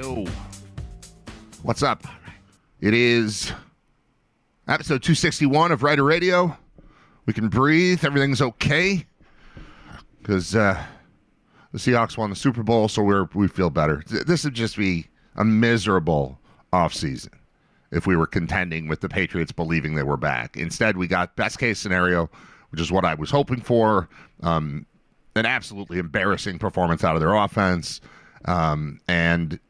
Yo. What's up? It is episode 261 of Riter Radio. We can breathe. Everything's okay. Because the Seahawks won the Super Bowl, so we feel better. This would just be a miserable offseason if we were contending with the Patriots believing they were back. Instead, we got best case scenario, which is what I was hoping for. An absolutely embarrassing performance out of their offense. And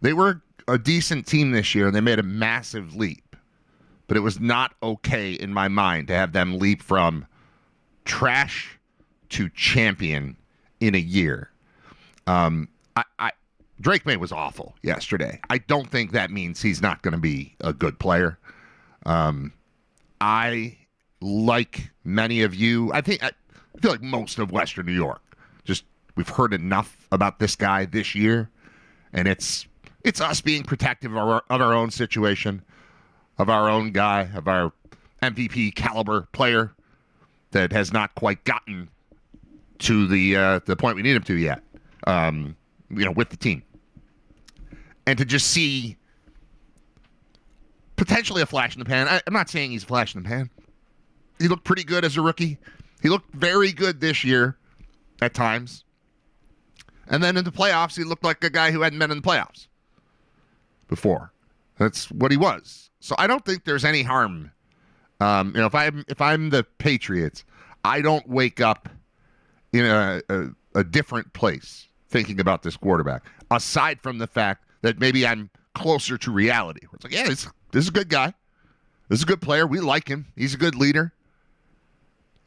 they were a decent team this year, and they made a massive leap. But it was not okay in my mind to have them leap from trash to champion in a year. Drake May was awful yesterday. I don't think that means he's not going to be a good player. I, like many of you, I feel like most of Western New York, we've heard enough about this guy this year, and it's us being protective of our own situation, of our own guy, of our MVP caliber player that has not quite gotten to the point we need him to yet, with the team. And to just see potentially a flash in the pan. I'm not saying he's a flash in the pan. He looked pretty good as a rookie. He looked very good this year at times. And then in the playoffs, he looked like a guy who hadn't been in the playoffs before. That's what he was. So I don't think there's any harm. If I'm the Patriots, I don't wake up in a different place thinking about this quarterback, aside from the fact that maybe I'm closer to reality. It's like, yeah, this is a good guy. This is a good player. We like him. He's a good leader.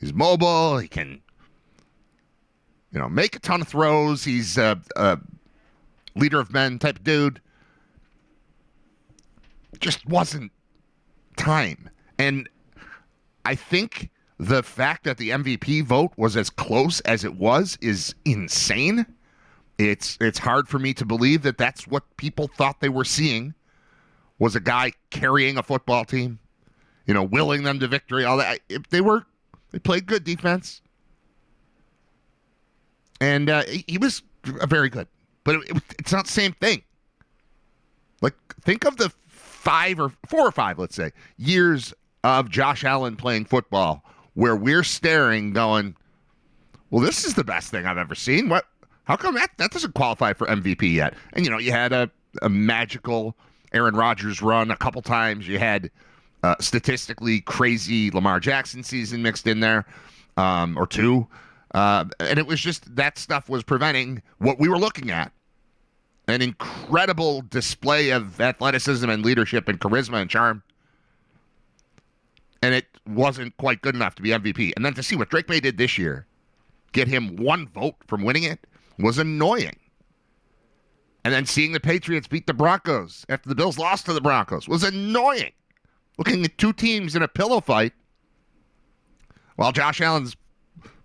He's mobile. He can, make a ton of throws. He's a leader of men type of dude. Just wasn't time. And I think the fact that the MVP vote was as close as it was is insane. It's hard for me to believe that that's what people thought they were seeing, was a guy carrying a football team, willing them to victory, all that. They played good defense. And he was very good. But it's not the same thing. Like, think of the 4 or 5, let's say, years of Josh Allen playing football where we're staring going, well, this is the best thing I've ever seen. What? How come that doesn't qualify for MVP yet? And, you had a magical Aaron Rodgers run a couple times. You had statistically crazy Lamar Jackson season mixed in there, or two. And it was just that stuff was preventing what we were looking at. An incredible display of athleticism and leadership and charisma and charm. And it wasn't quite good enough to be MVP. And then to see what Drake May did this year, get him one vote from winning it, was annoying. And then seeing the Patriots beat the Broncos after the Bills lost to the Broncos was annoying. Looking at two teams in a pillow fight while Josh Allen's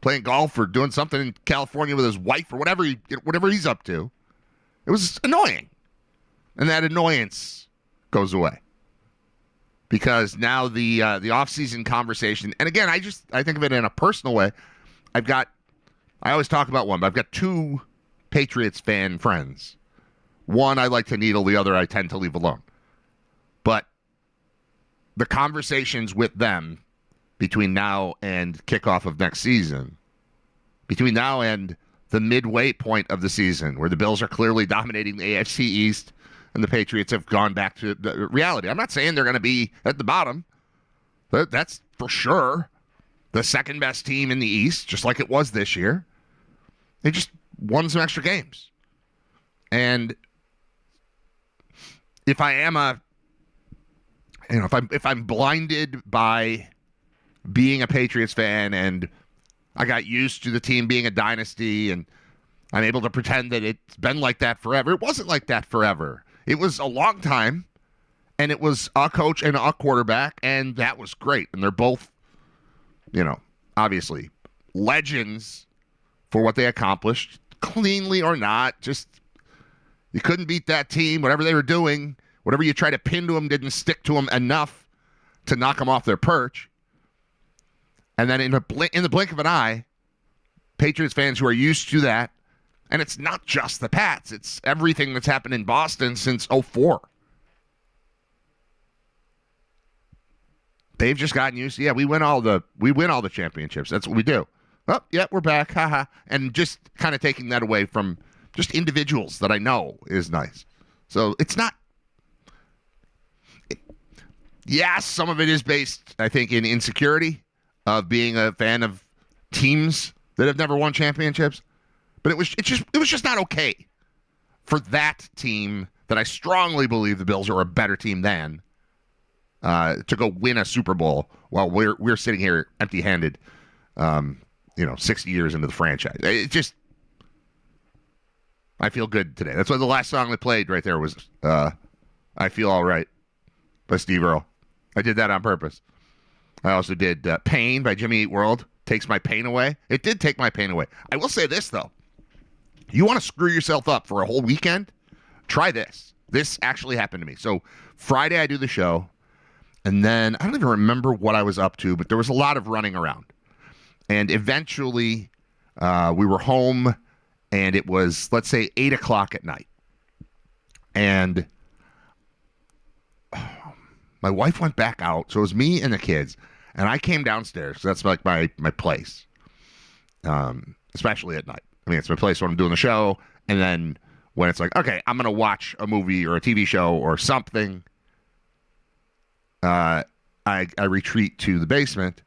playing golf or doing something in California with his wife or whatever he's up to. It was annoying. And that annoyance goes away. Because now the offseason conversation, and again, I think of it in a personal way. I always talk about one, but I've got two Patriots fan friends. One I like to needle, the other I tend to leave alone. But the conversations with them between now and kickoff of next season, between now and the midway point of the season, where the Bills are clearly dominating the AFC East and the Patriots have gone back to the reality. I'm not saying they're going to be at the bottom. That's for sure the second best team in the East, just like it was this year. They just won some extra games. And if I am if I'm blinded by being a Patriots fan and I got used to the team being a dynasty and I'm able to pretend that it's been like that forever. It wasn't like that forever. It was a long time, and it was a coach and a quarterback, and that was great. And they're both, obviously legends for what they accomplished, cleanly or not. Just, you couldn't beat that team. Whatever they were doing, whatever you try to pin to them didn't stick to them enough to knock them off their perch. And then in the blink of an eye, Patriots fans who are used to that And it's not just the Pats. It's everything that's happened in Boston since '04. They've just gotten used to, we win all the championships. That's what we do. Oh, yeah, we're back. Haha. And just kind of taking that away from just individuals that I know is nice. So it's not. Yes, some of it is based, I think, in insecurity of being a fan of teams that have never won championships. But it was just not okay for that team that I strongly believe the Bills are a better team than to go win a Super Bowl while we're sitting here empty-handed, 60 years into the franchise. I feel good today. That's why the last song they played right there was I Feel All Right by Steve Earle. I did that on purpose. I also did Pain by Jimmy Eat World. Takes my pain away. It did take my pain away. I will say this, though. You want to screw yourself up for a whole weekend? Try this. This actually happened to me. So Friday I do the show, and then I don't even remember what I was up to, but there was a lot of running around. And eventually we were home, and it was, let's say, 8 o'clock at night. And my wife went back out, so it was me and the kids. And I came downstairs. So that's like my place, especially at night. I mean, it's my place when I'm doing the show. And then when it's like, okay, I'm going to watch a movie or a TV show or something, I retreat to the basement.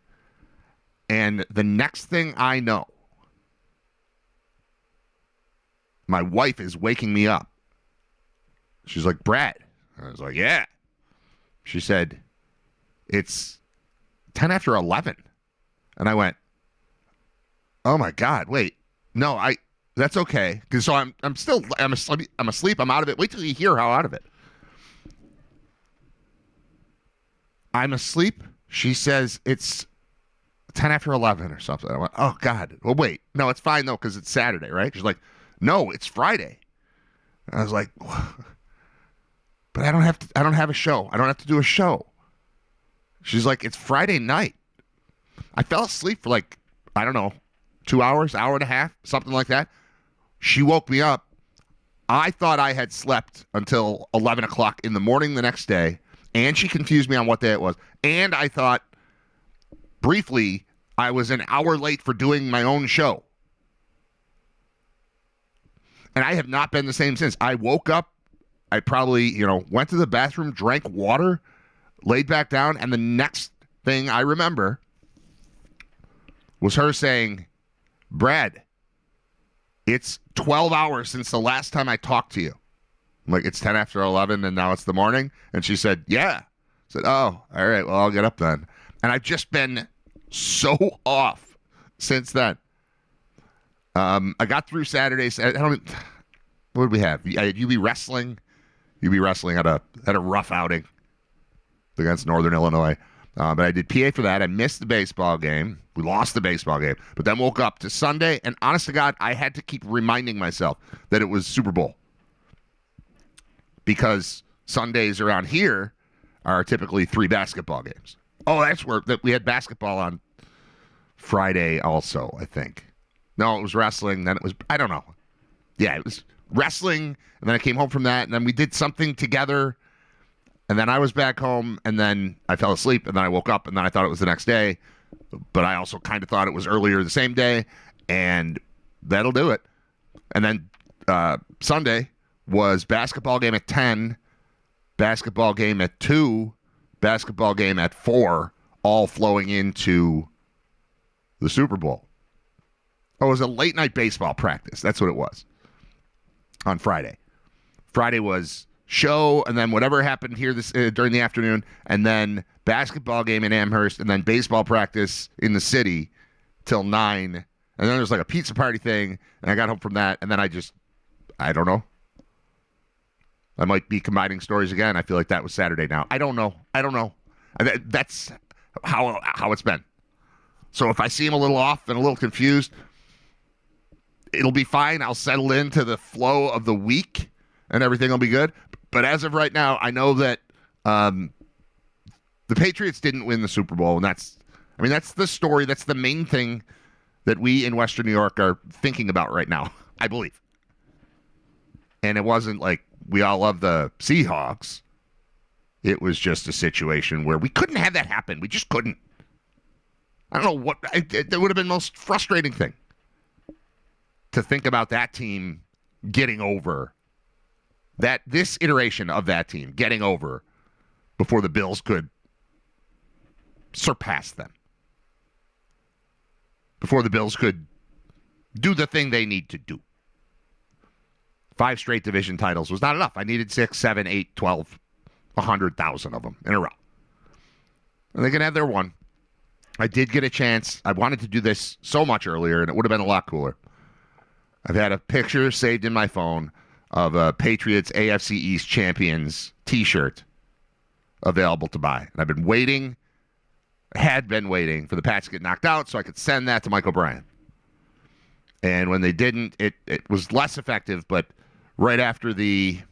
And the next thing I know, my wife is waking me up. She's like, Brad. I was like, yeah. She said, it's 10 after 11. And I went, oh my God, wait. No, that's okay. Cause so I'm asleep. I'm out of it. Wait till you hear how out of it. I'm asleep. She says it's 10 after 11 or something. I went, oh God. Well, wait. No, it's fine though, because it's Saturday, right? She's like, no, it's Friday. And I was like, but I don't have a show. I don't have to do a show. She's like, it's Friday night. I fell asleep for like, I don't know, 2 hours, hour and a half, something like that. She woke me up. I thought I had slept until 11 o'clock in the morning the next day, and she confused me on what day it was. And I thought, briefly, I was an hour late for doing my own show. And I have not been the same since. I woke up, I probably, went to the bathroom, drank water, laid back down, and the next thing I remember was her saying, Brad, it's 12 hours since the last time I talked to you. I'm like, it's 10 after 11 and now it's the morning? And she said, yeah. I said, oh, all right, well, I'll get up then. And I've just been so off since then. I got through Saturday. What did we have? UB Wrestling. UB Wrestling had a rough outing against Northern Illinois. But I did PA for that. I missed the baseball game. We lost the baseball game. But then woke up to Sunday, and honest to God, I had to keep reminding myself that it was Super Bowl. Because Sundays around here are typically 3 basketball games. Oh, that's where we had basketball on Friday also, I think. No, it was wrestling. Then it was, I don't know. Yeah, it was wrestling, and then I came home from that, and then we did something together. And then I was back home, and then I fell asleep, and then I woke up, and then I thought it was the next day. But I also kind of thought it was earlier the same day, and that'll do it. And then Sunday was basketball game at 10, basketball game at 2, basketball game at 4, all flowing into the Super Bowl. Oh, it was a late-night baseball practice. That's what it was on Friday. Friday was show, and then whatever happened here during the afternoon, and then basketball game in Amherst, and then baseball practice in the city till 9. And then there was like a pizza party thing, and I got home from that, and then I don't know. I might be combining stories again. I feel like that was Saturday now. I don't know. That's how it's been. So if I seem a little off and a little confused, it'll be fine. I'll settle into the flow of the week, and everything will be good. But as of right now, I know that the Patriots didn't win the Super Bowl, and that's the story. That's the main thing that we in Western New York are thinking about right now, I believe. And it wasn't like we all love the Seahawks. It was just a situation where we couldn't have that happen. We just couldn't. I don't know what that would have been the most frustrating thing to think about that team getting over this iteration of that team getting over before the Bills could surpass them. Before the Bills could do the thing they need to do. 5 straight division titles was not enough. I needed 6, 7, 8, 12, 100,000 of them in a row. And they can have their one. I did get a chance. I wanted to do this so much earlier, and it would have been a lot cooler. I've had a picture saved in my phone of a Patriots AFC East Champions t-shirt available to buy. And I've been waiting, had been waiting for the Pats to get knocked out so I could send that to Mike O'Brien. And when they didn't, it was less effective, but right after I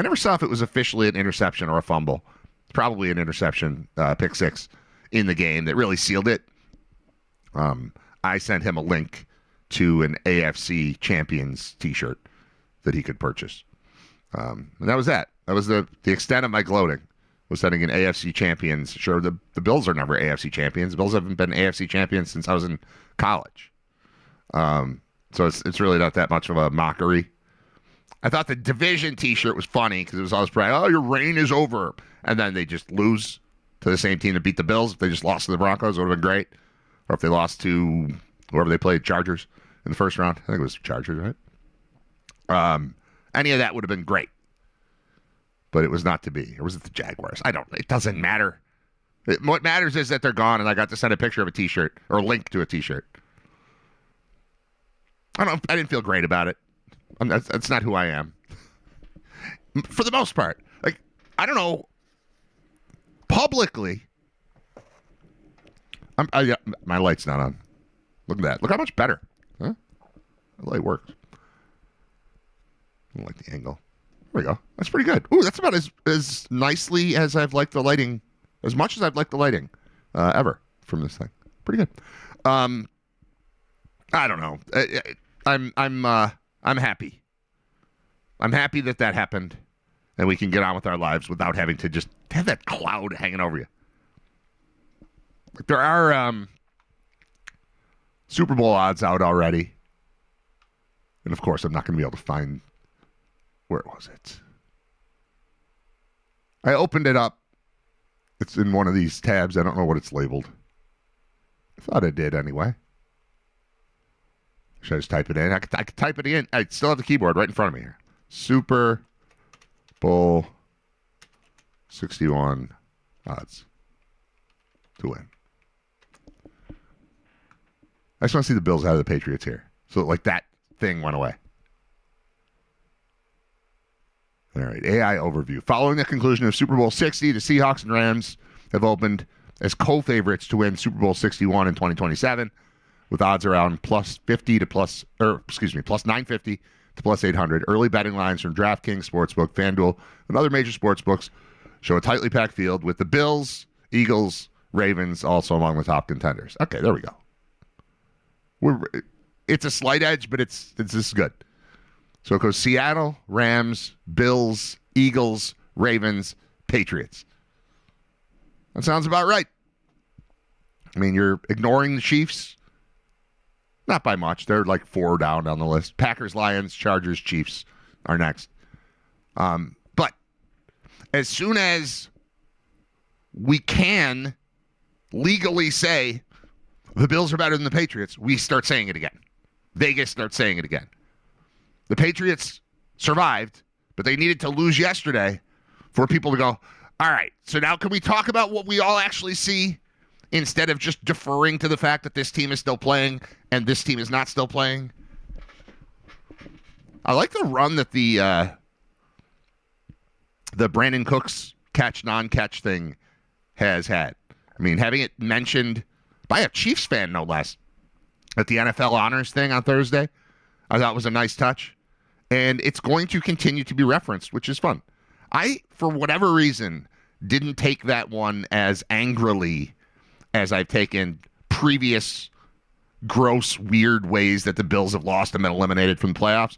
never saw if it was officially an interception or a fumble. Probably an interception, pick 6 in the game that really sealed it. I sent him a link to an AFC Champions t-shirt that he could purchase. And that was that. That was the extent of my gloating, was sending an AFC Champions. Sure, the Bills are never AFC Champions. The Bills haven't been AFC Champions since I was in college. So it's really not that much of a mockery. I thought the division t-shirt was funny because it was always bragging, oh, your reign is over. And then they just lose to the same team that beat the Bills. If they just lost to the Broncos, it would have been great. Or if they lost to whoever they played, Chargers, in the first round. I think it was Chargers, right? Any of that would have been great. But it was not to be. Or was it the Jaguars? It doesn't matter. What matters is that they're gone, and I got to send a picture of a t-shirt, or a link to a t-shirt. I didn't feel great about it. That's not who I am. For the most part. Like, I don't know. Publicly. My light's not on. Look at that. Look how much better. Huh? The light works. I don't like the angle. There we go. That's pretty good. Ooh, that's about as nicely as I've liked the lighting. As much as I've liked the lighting ever from this thing. Pretty good. I don't know. I'm happy. I'm happy that happened, and we can get on with our lives without having to just have that cloud hanging over you. Like, there are Super Bowl odds out already, and of course, I'm not going to be able to find where was it. I opened it up. It's in one of these tabs. I don't know what it's labeled. I thought I did anyway. Should I just type it in? I could type it in. I still have the keyboard right in front of me here. Super Bowl 61 odds to win. I just want to see the Bills out of the Patriots here. So, like, that thing went away. All right, AI overview. Following the conclusion of Super Bowl 60, the Seahawks and Rams have opened as co-favorites to win Super Bowl 61 in 2027. With odds around plus 950 to plus 800. Early betting lines from DraftKings Sportsbook, FanDuel, and other major sportsbooks show a tightly packed field with the Bills, Eagles, Ravens also among the top contenders. Okay, there we go. It's a slight edge, but this is good. So it goes Seattle, Rams, Bills, Eagles, Ravens, Patriots. That sounds about right. I mean, you're ignoring the Chiefs. Not by much. They're like 4 down on the list. Packers, Lions, Chargers, Chiefs are next. But as soon as we can legally say the Bills are better than the Patriots, we start saying it again. Vegas starts saying it again. The Patriots survived, but they needed to lose yesterday for people to go, all right, so now can we talk about what we all actually see instead of just deferring to the fact that this team is still playing and this team is not still playing? I like the run that the Brandon Cooks catch, non-catch thing has had. I mean, having it mentioned by a Chiefs fan, no less, at the NFL Honors thing on Thursday, I thought was a nice touch. And it's going to continue to be referenced, which is fun. I, for whatever reason, didn't take that one as angrily as I've taken previous gross, weird ways that the Bills have lost and been eliminated from the playoffs.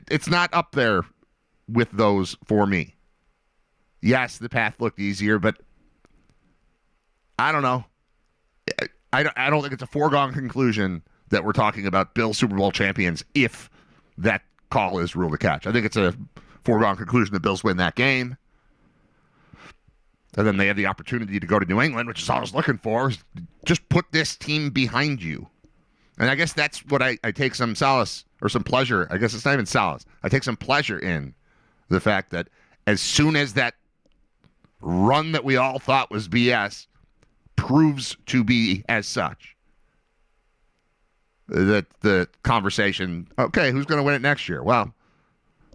It's not up there with those for me. Yes, the path looked easier, but I don't know. I don't think it's a foregone conclusion that we're talking about Bills Super Bowl champions if that call is ruled a catch. I think it's a foregone conclusion the Bills win that game. And then they have the opportunity to go to New England, which is all I was looking for. Just put this team behind you. And I guess that's what I take some solace or some pleasure. I guess it's not even solace. I take some pleasure in the fact that as soon as that run that we all thought was BS proves to be as such, that the conversation, okay, who's going to win it next year? Well,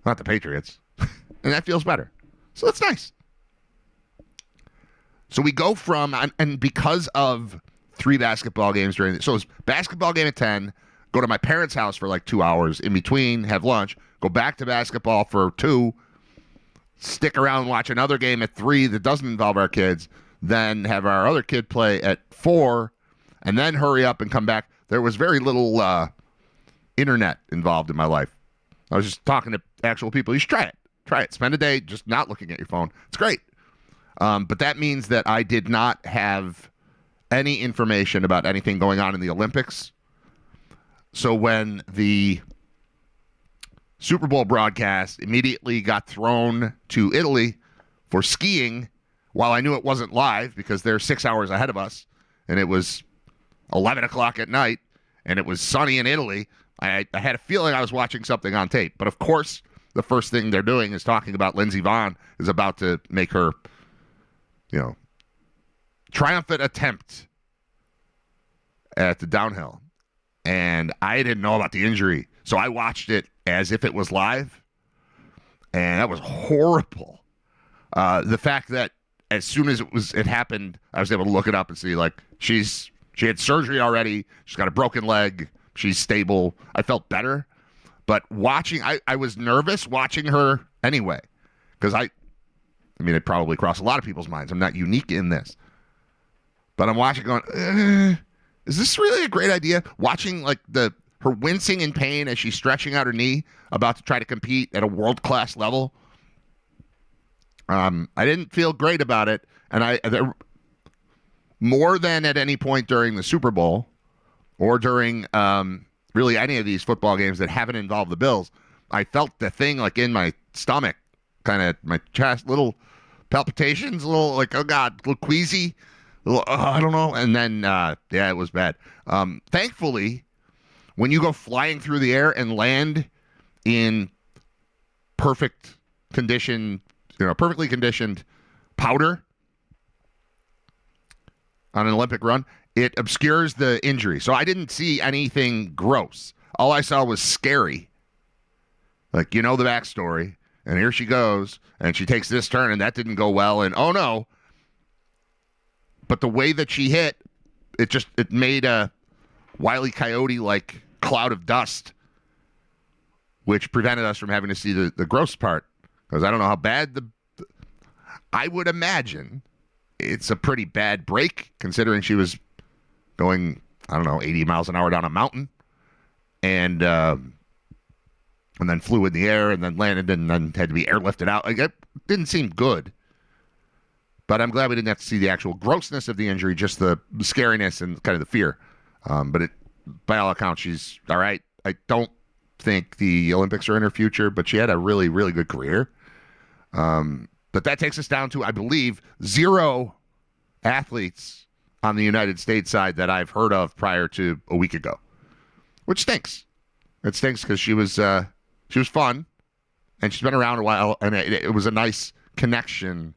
not the Patriots. And that feels better. So that's nice. So we go from, and because of 3 basketball games so it's basketball game at 10, go to my parents' house for like 2 hours in between, have lunch, go back to basketball for 2, stick around and watch another game at 3 that doesn't involve our kids, then have our other kid play at 4, and then hurry up and come back. There was very little internet involved in my life. I was just talking to actual people. You should try it. Try it. Spend a day just not looking at your phone. It's great. But that means that I did not have any information about anything going on in the Olympics. So when the Super Bowl broadcast immediately got thrown to Italy for skiing, while I knew it wasn't live because they're 6 hours ahead of us, and it was 11 o'clock at night, and it was sunny in Italy, I had a feeling I was watching something on tape. But of course, the first thing they're doing is talking about Lindsey Vonn is about to make her, triumphant attempt at the downhill. And I didn't know about the injury, so I watched it as if it was live, and that was horrible. The fact that as soon as it happened, I was able to look it up and see, like, she had surgery already. She's got a broken leg. She's stable. I felt better. But I was nervous watching her anyway, because it probably crossed a lot of people's minds. I'm not unique in this. But I'm watching going, is this really a great idea? Watching like her wincing in pain as she's stretching out her knee, about to try to compete at a world-class level. I didn't feel great about it. And more than at any point during the Super Bowl or during really any of these football games that haven't involved the Bills, I felt the thing like in my stomach, kind of my chest, little palpitations, a little like, oh God, a little queasy, a little, I don't know. And then, it was bad. Thankfully, when you go flying through the air and land in perfect condition, perfectly conditioned powder on an Olympic run, it obscures the injury. So I didn't see anything gross. All I saw was scary. Like, the backstory. And here she goes, and she takes this turn, and that didn't go well, and oh no. But the way that she hit, it made a Wile E. Coyote-like cloud of dust, which prevented us from having to see the gross part. Because I don't know how bad I would imagine it's a pretty bad break, considering she was going, 80 miles an hour down a mountain, and then flew in the air, and then landed, and then had to be airlifted out. Like, it didn't seem good. But I'm glad we didn't have to see the actual grossness of the injury, just the scariness and kind of the fear. But by all accounts, she's all right. I don't think the Olympics are in her future, but she had a really, really good career. But that takes us down to, I believe, 0 athletes on the United States side that I've heard of prior to a week ago, which stinks. It stinks because she was fun, and she's been around a while, and it was a nice connection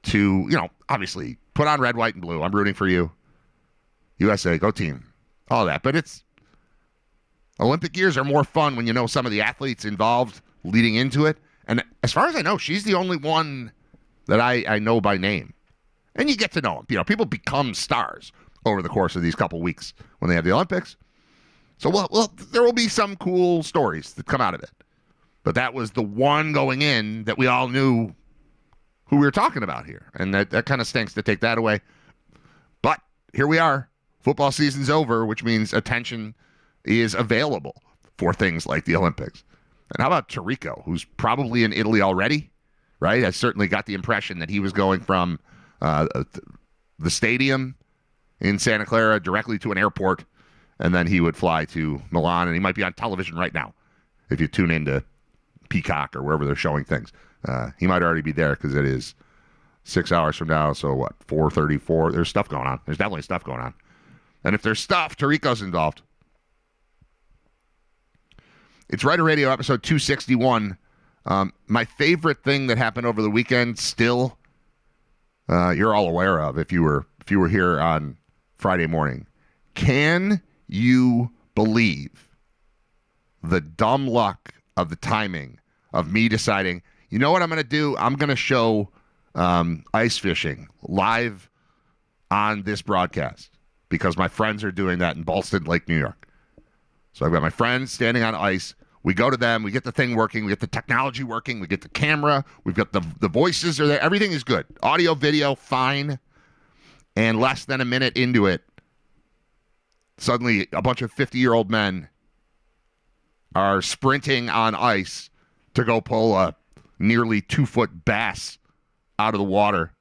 to, obviously, put on red, white, and blue. I'm rooting for you. USA, go team. All that. But Olympic years are more fun when you know some of the athletes involved leading into it. And as far as I know, she's the only one that I know by name. And you get to know them. People become stars over the course of these couple weeks when they have the Olympics. So, well, there will be some cool stories that come out of it. But that was the one going in that we all knew who we were talking about here. And that kind of stinks to take that away. But here we are. Football season's over, which means attention is available for things like the Olympics. And how about Tirico, who's probably in Italy already, right? I certainly got the impression that he was going from the stadium in Santa Clara directly to an airport, and then he would fly to Milan, and he might be on television right now if you tune into Peacock or wherever they're showing things. He might already be there because it is 6 hours from now, so what, 4:34? There's stuff going on. There's definitely stuff going on. And if there's stuff, Tirico's involved. It's Riter Radio, episode 261. My favorite thing that happened over the weekend, still, you're all aware of if you were here on Friday morning. Can you believe the dumb luck of the timing of me deciding, you know what I'm going to do? I'm going to show ice fishing live on this broadcast because my friends are doing that in Ballston Lake, New York. So I've got my friends standing on ice. We go to them. We get the thing working. We get the technology working. We get the camera. We've got the voices are there. Everything is good. Audio, video, fine. And less than a minute into it, suddenly a bunch of 50-year-old men are sprinting on ice to go pull a nearly 2-foot bass out of the water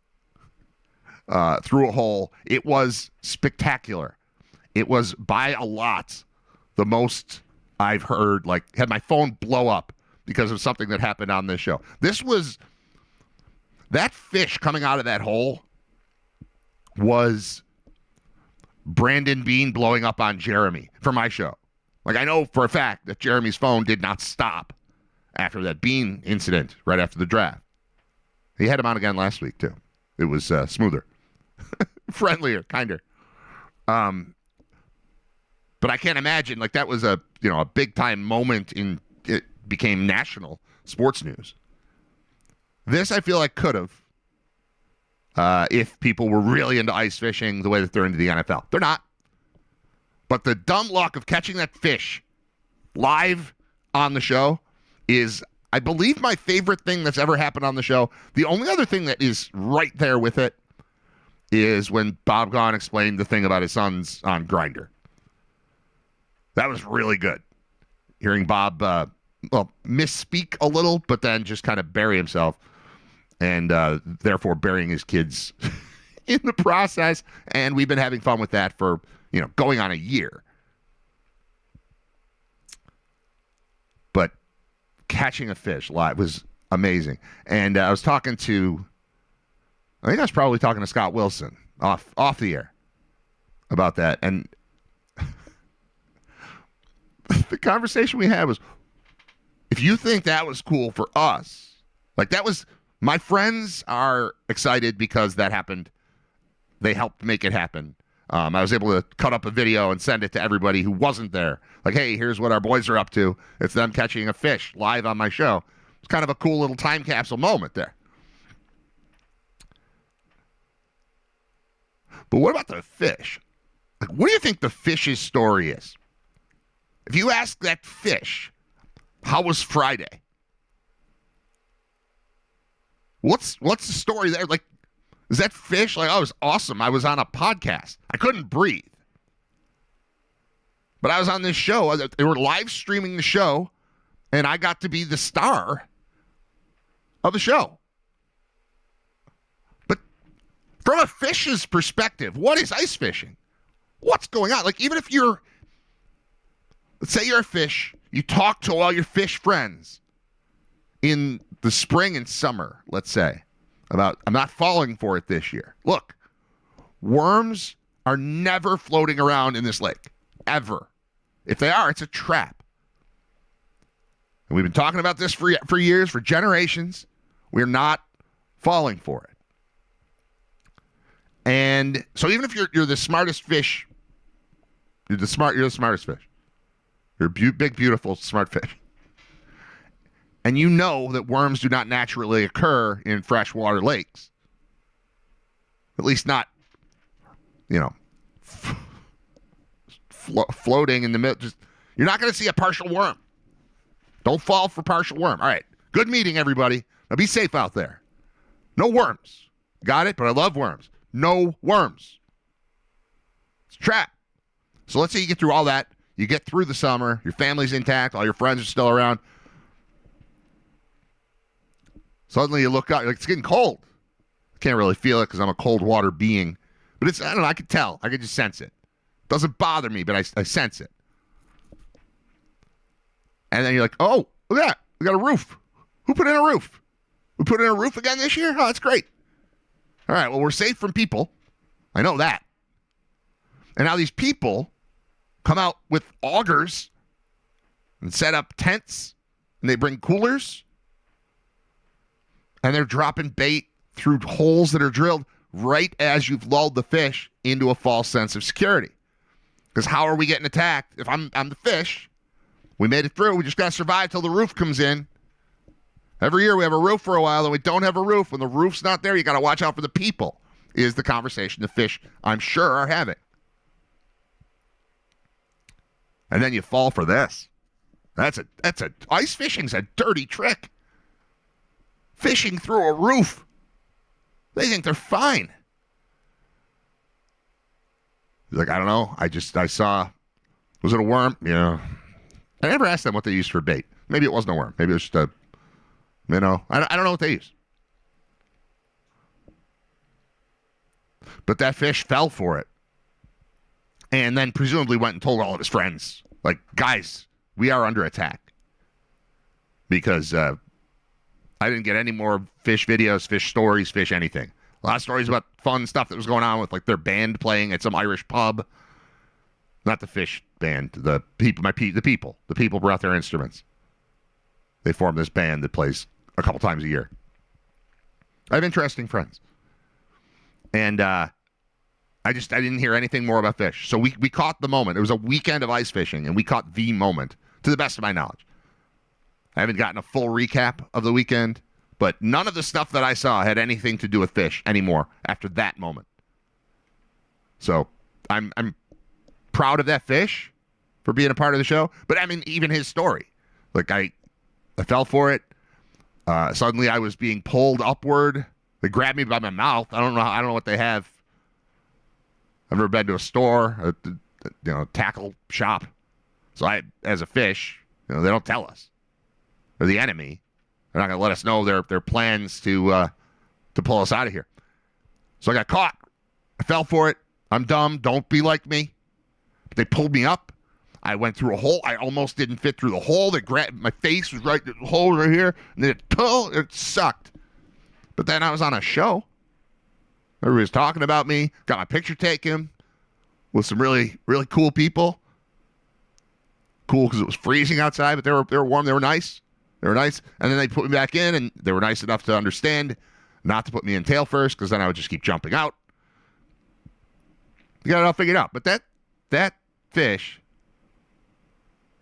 through a hole. It was spectacular. It was by a lot the most I've heard, like, had my phone blow up because of something that happened on this show. This was, that fish coming out of that hole was Brandon Bean blowing up on Jeremy for my show. Like, I know for a fact that Jeremy's phone did not stop after that Bean incident right after the draft. He had him on again last week, too. It was smoother. Friendlier, kinder. But I can't imagine, like, that was a big-time moment in, it became national sports news. This, I feel like, could have, if people were really into ice fishing the way that they're into the NFL. They're not. But the dumb luck of catching that fish live on the show is, I believe, my favorite thing that's ever happened on the show. The only other thing that is right there with it is when Bob Gahn explained the thing about his sons on Grindr. That was really good. Hearing Bob, misspeak a little, but then just kind of bury himself and therefore burying his kids in the process. And we've been having fun with that for, going on a year. But catching a fish live was amazing. And I was talking to, I think I was probably talking to Scott Wilson off the air about that. And the conversation we had was, if you think that was cool for us, like that was, my friends are excited because that happened. They helped make it happen. I was able to cut up a video and send it to everybody who wasn't there. Like, hey, here's what our boys are up to. It's them catching a fish live on my show. It's kind of a cool little time capsule moment there. But what about the fish? Like, what do you think the fish's story is? If you ask that fish, how was Friday? What's the story there? Like, is that fish like, oh, it was awesome. I was on a podcast. I couldn't breathe. But I was on this show. They were live streaming the show, and I got to be the star of the show. But from a fish's perspective, what is ice fishing? What's going on? Like, even if you're, let's say you're a fish, you talk to all your fish friends in the spring and summer, let's say, about, I'm not falling for it this year. Look, worms are never floating around in this lake, ever. If they are, it's a trap. And we've been talking about this for years, for generations. We're not falling for it. And so even if you're the smartest fish, you're the smartest fish. You're a big, beautiful, smart fish. And you know that worms do not naturally occur in freshwater lakes. At least not, floating in the middle. Just, you're not going to see a partial worm. Don't fall for partial worm. All right. Good meeting, everybody. Now be safe out there. No worms. Got it? But I love worms. No worms. It's a trap. So let's say you get through all that. You get through the summer. Your family's intact. All your friends are still around. Suddenly you look up, like, it's getting cold. I can't really feel it because I'm a cold water being. But I don't know, I could tell. I could just sense it. Doesn't bother me, but I sense it. And then you're like, oh, look at that. We got a roof. Who put in a roof? We put in a roof again this year? Oh, that's great. All right, well, we're safe from people. I know that. And now these people come out with augers and set up tents, and they bring coolers, and they're dropping bait through holes that are drilled right as you've lulled the fish into a false sense of security. Because how are we getting attacked? If I'm the fish, we made it through. We just got to survive till the roof comes in. Every year we have a roof for a while, then we don't have a roof. When the roof's not there, you got to watch out for the people, is the conversation the fish, I'm sure, are having. And then you fall for this. Ice fishing's a dirty trick. Fishing through a roof. They think they're fine. Like, I don't know. I saw, was it a worm? Yeah. I never asked them what they used for bait. Maybe it wasn't a worm. Maybe it was just a, I don't know what they use. But that fish fell for it. And then presumably went and told all of his friends, like, guys, we are under attack. Because I didn't get any more fish videos, fish stories, fish anything. A lot of stories about fun stuff that was going on with, like, their band playing at some Irish pub. Not the fish band, the people. The people brought their instruments. They formed this band that plays a couple times a year. I have interesting friends. And I didn't hear anything more about fish. So we caught the moment. It was a weekend of ice fishing, and we caught the moment, to the best of my knowledge. I haven't gotten a full recap of the weekend, but none of the stuff that I saw had anything to do with fish anymore after that moment. So I'm proud of that fish for being a part of the show. But I mean, even his story. Like, I fell for it. Suddenly I was being pulled upward. They grabbed me by my mouth. I don't know what they have. I've never been to a store, a tackle shop. So as a fish, they don't tell us. They're the enemy. They're not going to let us know their plans to pull us out of here. So I got caught. I fell for it. I'm dumb. Don't be like me. But they pulled me up. I went through a hole. I almost didn't fit through the hole. They grabbed my face was right the hole right here, and then it sucked. But then I was on a show. Everybody was talking about me. Got my picture taken with some really, really cool people. Cool because it was freezing outside, but they were warm. They were nice. And then they put me back in, and they were nice enough to understand not to put me in tail first, because then I would just keep jumping out. You got it all figured out. But that fish,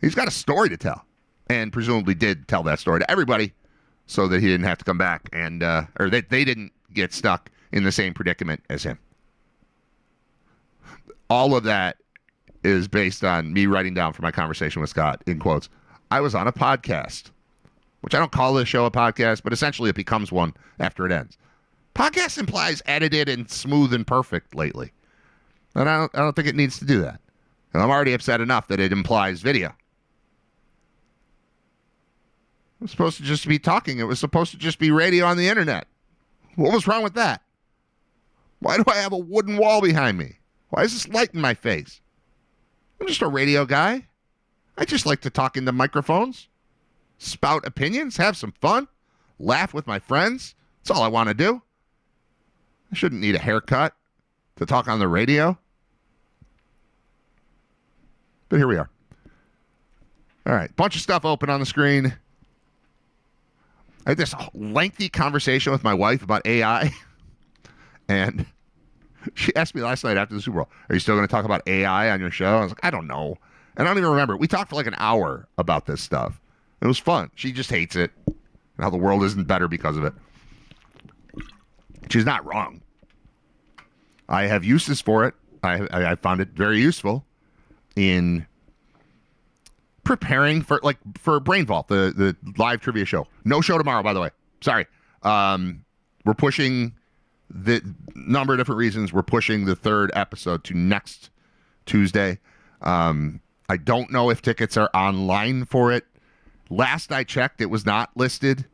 he's got a story to tell, and presumably did tell that story to everybody, so that he didn't have to come back and or they didn't get stuck in the same predicament as him. All of that is based on me writing down for my conversation with Scott, in quotes, I was on a podcast, which I don't call this show a podcast, but essentially it becomes one after it ends. Podcast implies edited and smooth and perfect lately. And I don't think it needs to do that. And I'm already upset enough that it implies video. It was supposed to just be talking. It was supposed to just be radio on the internet. What was wrong with that? Why do I have a wooden wall behind me? Why is this light in my face? I'm just a radio guy. I just like to talk into microphones, spout opinions, have some fun, laugh with my friends. That's all I want to do. I shouldn't need a haircut to talk on the radio. But here we are. All right, bunch of stuff open on the screen. I had this lengthy conversation with my wife about AI, and she asked me last night after the Super Bowl, are you still going to talk about AI on your show? I was like, I don't know. And I don't even remember. We talked for like an hour about this stuff. It was fun. She just hates it, and how the world isn't better because of it. She's not wrong. I have uses for it. I found it very useful in preparing for Brain Vault, the live trivia show. No show tomorrow, by the way. Sorry. We're pushing the number of different reasons. We're pushing the third episode to next Tuesday. I don't know if tickets are online for it. Last I checked, it was not listed.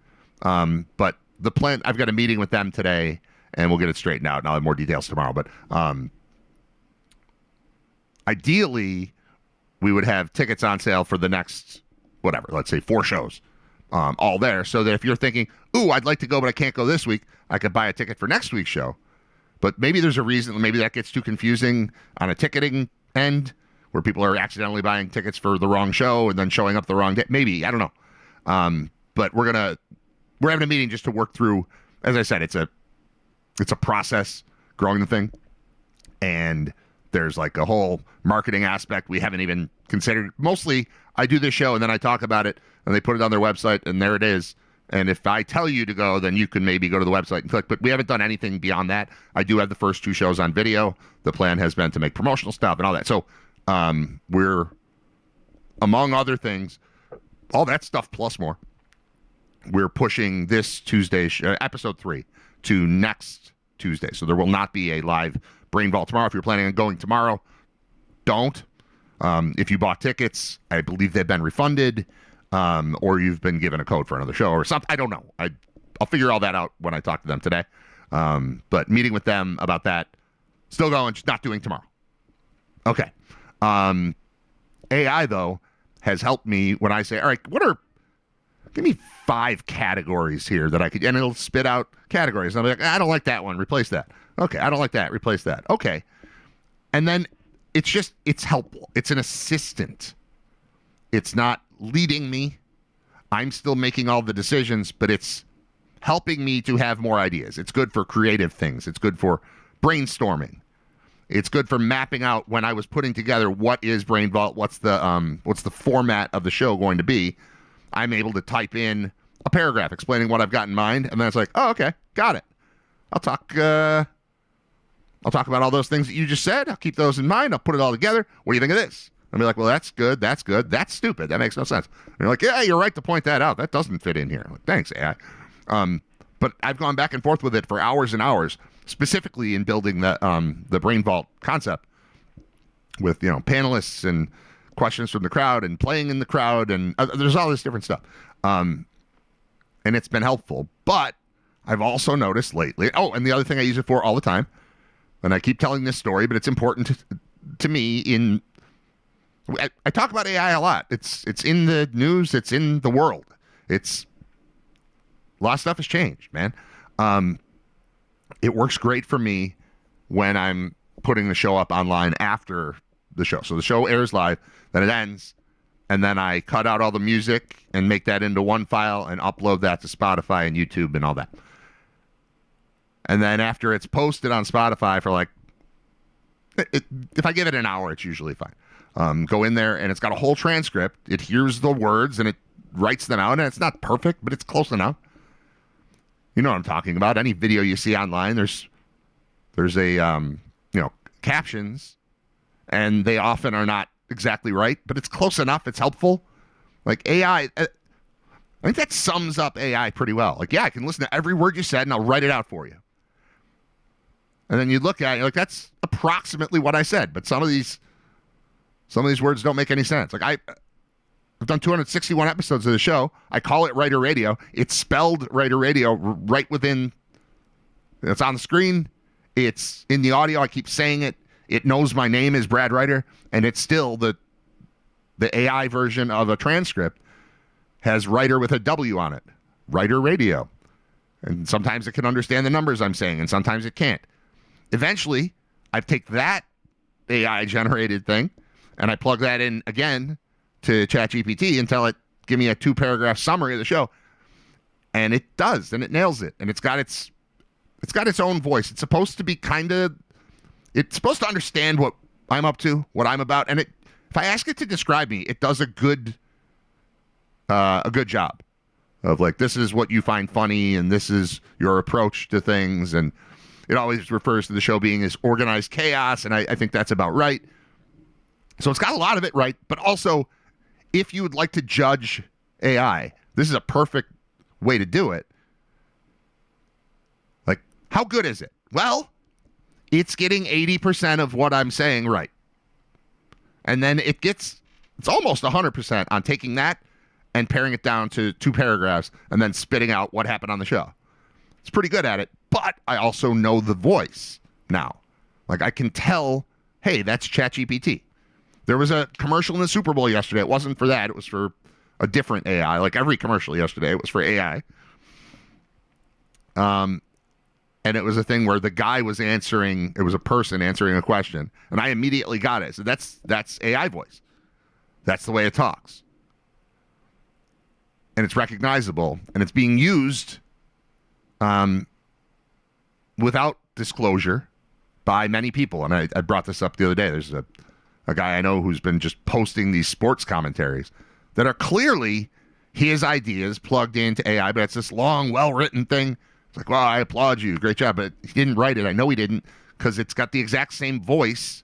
But the plan, I've got a meeting with them today, and we'll get it straightened out, and I'll have more details tomorrow. But ideally, we would have tickets on sale for the next, whatever, let's say 4 shows, all there, so that if you're thinking, ooh, I'd like to go, but I can't go this week, I could buy a ticket for next week's show. But maybe there's a reason, maybe that gets too confusing on a ticketing end, where people are accidentally buying tickets for the wrong show and then showing up the wrong day. Maybe, I don't know. But we're having a meeting just to work through, as I said, it's a process growing the thing. And there's like a whole marketing aspect we haven't even considered. Mostly, I do this show and then I talk about it and they put it on their website and there it is. And if I tell you to go, then you can maybe go to the website and click. But we haven't done anything beyond that. I do have the first 2 shows on video. The plan has been to make promotional stuff and all that. So we're, among other things, all that stuff plus more, we're pushing this Tuesday, episode 3, to next Tuesday. So there will not be a live Brain Vault tomorrow. If you're planning on going tomorrow, don't. If you bought tickets, I believe they've been refunded. Or you've been given a code for another show or something. I don't know. I'll figure all that out when I talk to them today. But meeting with them about that, still going, just not doing tomorrow. Okay. AI, though, has helped me when I say, all right, give me 5 categories here that I could, and it'll spit out categories. And I'll be like, I don't like that one. Replace that. Okay. I don't like that. Replace that. Okay. And then it's helpful. It's an assistant. It's not leading me. I'm still making all the decisions, but it's helping me to have more ideas. It's good for creative things. It's good for brainstorming. It's good for mapping out when I was putting together what is Brain Vault, what's the format of the show going to be. I'm able to type in a paragraph explaining what I've got in mind, and then it's like, oh, okay, got it. I'll talk about all those things that you just said. I'll keep those in mind. I'll put it all together. What do you think of this? I'll be like, well, that's good. That's good. That's stupid. That makes no sense. And you're like, yeah, you're right to point that out. That doesn't fit in here. I'm like, thanks, AI. But I've gone back and forth with it for hours and hours, specifically in building the Brain Vault concept with, panelists and questions from the crowd and playing in the crowd. And there's all this different stuff. And it's been helpful. But I've also noticed lately, and the other thing I use it for all the time, and I keep telling this story, but it's important to me I talk about AI a lot. It's in the news. It's in the world. A lot of stuff has changed, man. It works great for me when I'm putting the show up online after the show. So the show airs live, then it ends, and then I cut out all the music and make that into one file and upload that to Spotify and YouTube and all that. And then after it's posted on Spotify for if I give it an hour, it's usually fine. Go in there and it's got a whole transcript. It hears the words and it writes them out, and it's not perfect, but it's close enough. You know what I'm talking about. Any video you see online, there's a captions, and they often are not exactly right, but it's close enough. It's helpful. Like AI, I think that sums up AI pretty well. Like, yeah, I can listen to every word you said and I'll write it out for you. And then you look at it, you're like, that's approximately what I said, but some of these words don't make any sense. Like I've done 261 episodes of the show. I call it Riter Radio. It's spelled Riter Radio right within. It's on the screen. It's in the audio. I keep saying it. It knows my name is Brad Riter, and it's still the AI version of a transcript has Riter with a W on it. Riter Radio. And sometimes it can understand the numbers I'm saying, and sometimes it can't. Eventually, I take that AI-generated thing, and I plug that in again to ChatGPT and tell it, give me a 2-paragraph summary of the show. And it does, and it nails it. And it's got its own voice. It's supposed to be it's supposed to understand what I'm up to, what I'm about. And if I ask it to describe me, it does a good job of like, this is what you find funny, and this is your approach to things. And it always refers to the show being as organized chaos, and I think that's about right. So it's got a lot of it right, but also, if you would like to judge AI, this is a perfect way to do it. Like, how good is it? Well, it's getting 80% of what I'm saying right. And then it's almost 100% on taking that and paring it down to 2 paragraphs and then spitting out what happened on the show. It's pretty good at it, but I also know the voice now. Like, I can tell, hey, that's ChatGPT. There was a commercial in the Super Bowl yesterday. It wasn't for that. It was for a different AI. Like every commercial yesterday, it was for AI. And it was a thing where the guy was answering, it was a person answering a question, and I immediately got it. So that's AI voice. That's the way it talks. And it's recognizable, and it's being used without disclosure by many people. And I brought this up the other day. There's a guy I know who's been just posting these sports commentaries that are clearly his ideas plugged into AI, but it's this long, well-written thing. It's like, well, I applaud you. Great job. But he didn't write it. I know he didn't, because it's got the exact same voice.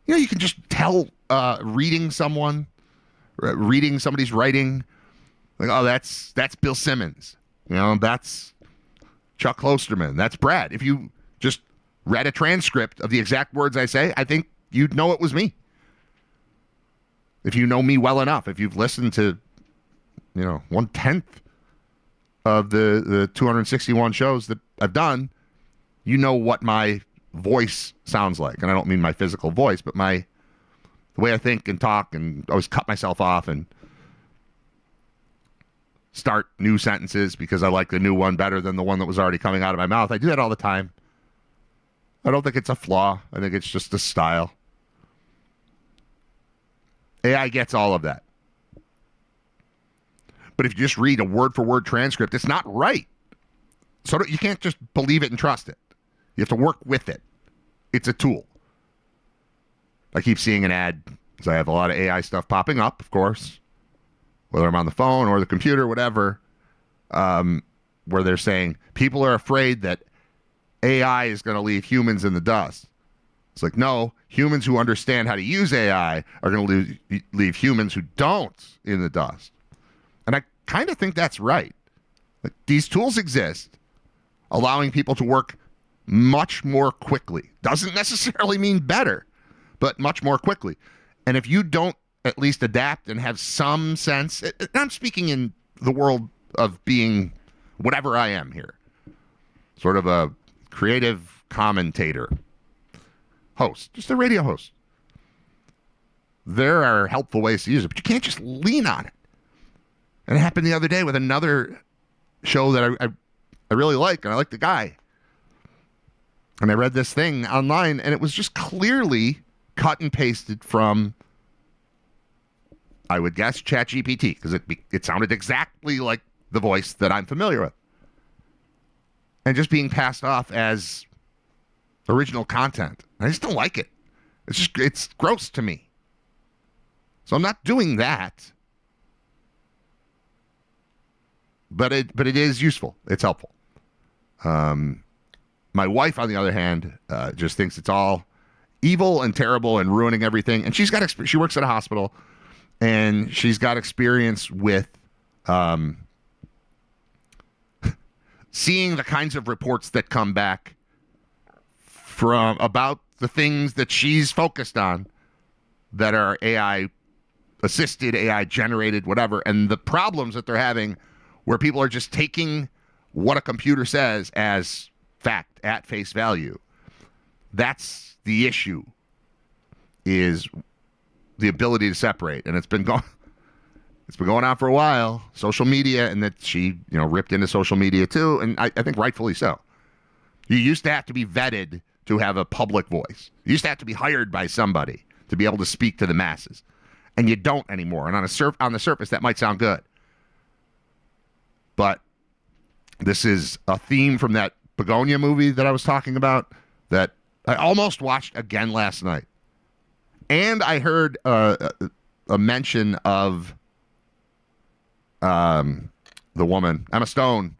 You know, you can just tell reading somebody's writing, like, oh, that's Bill Simmons. You know, that's Chuck Klosterman. That's Brad. If you just read a transcript of the exact words I say, I think you'd know it was me. If you know me well enough, if you've listened to, 1/10 of the 261 shows that I've done, you know what my voice sounds like. And I don't mean my physical voice, but the way I think and talk, and always cut myself off and start new sentences because I like the new one better than the one that was already coming out of my mouth. I do that all the time. I don't think it's a flaw. I think it's just a style. AI gets all of that. But if you just read a word-for-word transcript, it's not right. So you can't just believe it and trust it. You have to work with it. It's a tool. I keep seeing an ad, because I have a lot of AI stuff popping up, of course, whether I'm on the phone or the computer, whatever, where they're saying people are afraid that AI is going to leave humans in the dust. It's like, no, humans who understand how to use AI are going to leave humans who don't in the dust. And I kind of think that's right. Like, these tools exist, allowing people to work much more quickly. Doesn't necessarily mean better, but much more quickly. And if you don't at least adapt and have some sense, and I'm speaking in the world of being whatever I am here, sort of a creative commentator, host, just a radio host. There are helpful ways to use it, but you can't just lean on it. And it happened the other day with another show that I really like, and I like the guy. And I read this thing online, and it was just clearly cut and pasted from, I would guess, ChatGPT, because it sounded exactly like the voice that I'm familiar with. And just being passed off as original content. I just don't like it. It's gross to me. So I'm not doing that. But it is useful. It's helpful. My wife, on the other hand, just thinks it's all evil and terrible and ruining everything. And she works at a hospital, and she's got experience with seeing the kinds of reports that come back from about the things that she's focused on that are AI assisted, AI generated, whatever, and the problems that they're having, where people are just taking what a computer says as fact at face value. That's the issue, is the ability to separate. And it's been going on for a while. Social media, and that she, ripped into social media too, and I think rightfully so. You used to have to be vetted to have a public voice. You used to have to be hired by somebody to be able to speak to the masses. And you don't anymore. And on the surface, that might sound good. But this is a theme from that Begonia movie that I was talking about that I almost watched again last night. And I heard a mention of the woman, Emma Stone,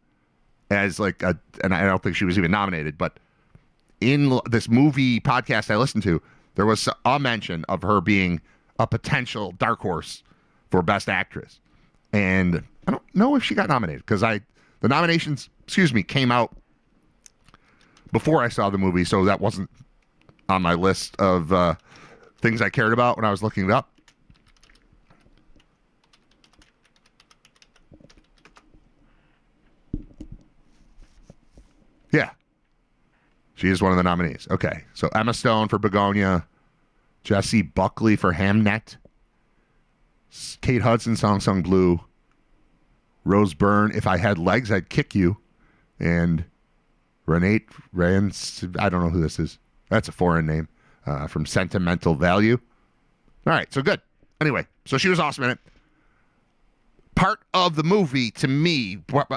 as and I don't think she was even nominated, but in this movie podcast I listened to, there was a mention of her being a potential dark horse for Best Actress. And I don't know if she got nominated, because the nominations, came out before I saw the movie, so that wasn't on my list of things I cared about when I was looking it up. She is one of the nominees. Okay. So Emma Stone for Begonia. Jessie Buckley for Hamnet. Kate Hudson, Song Sung Blue. Rose Byrne, If I Had Legs, I'd Kick You. And Renate Rance, I don't know who this is. That's a foreign name. From Sentimental Value. All right, so good. Anyway, so she was awesome in it. Part of the movie, to me,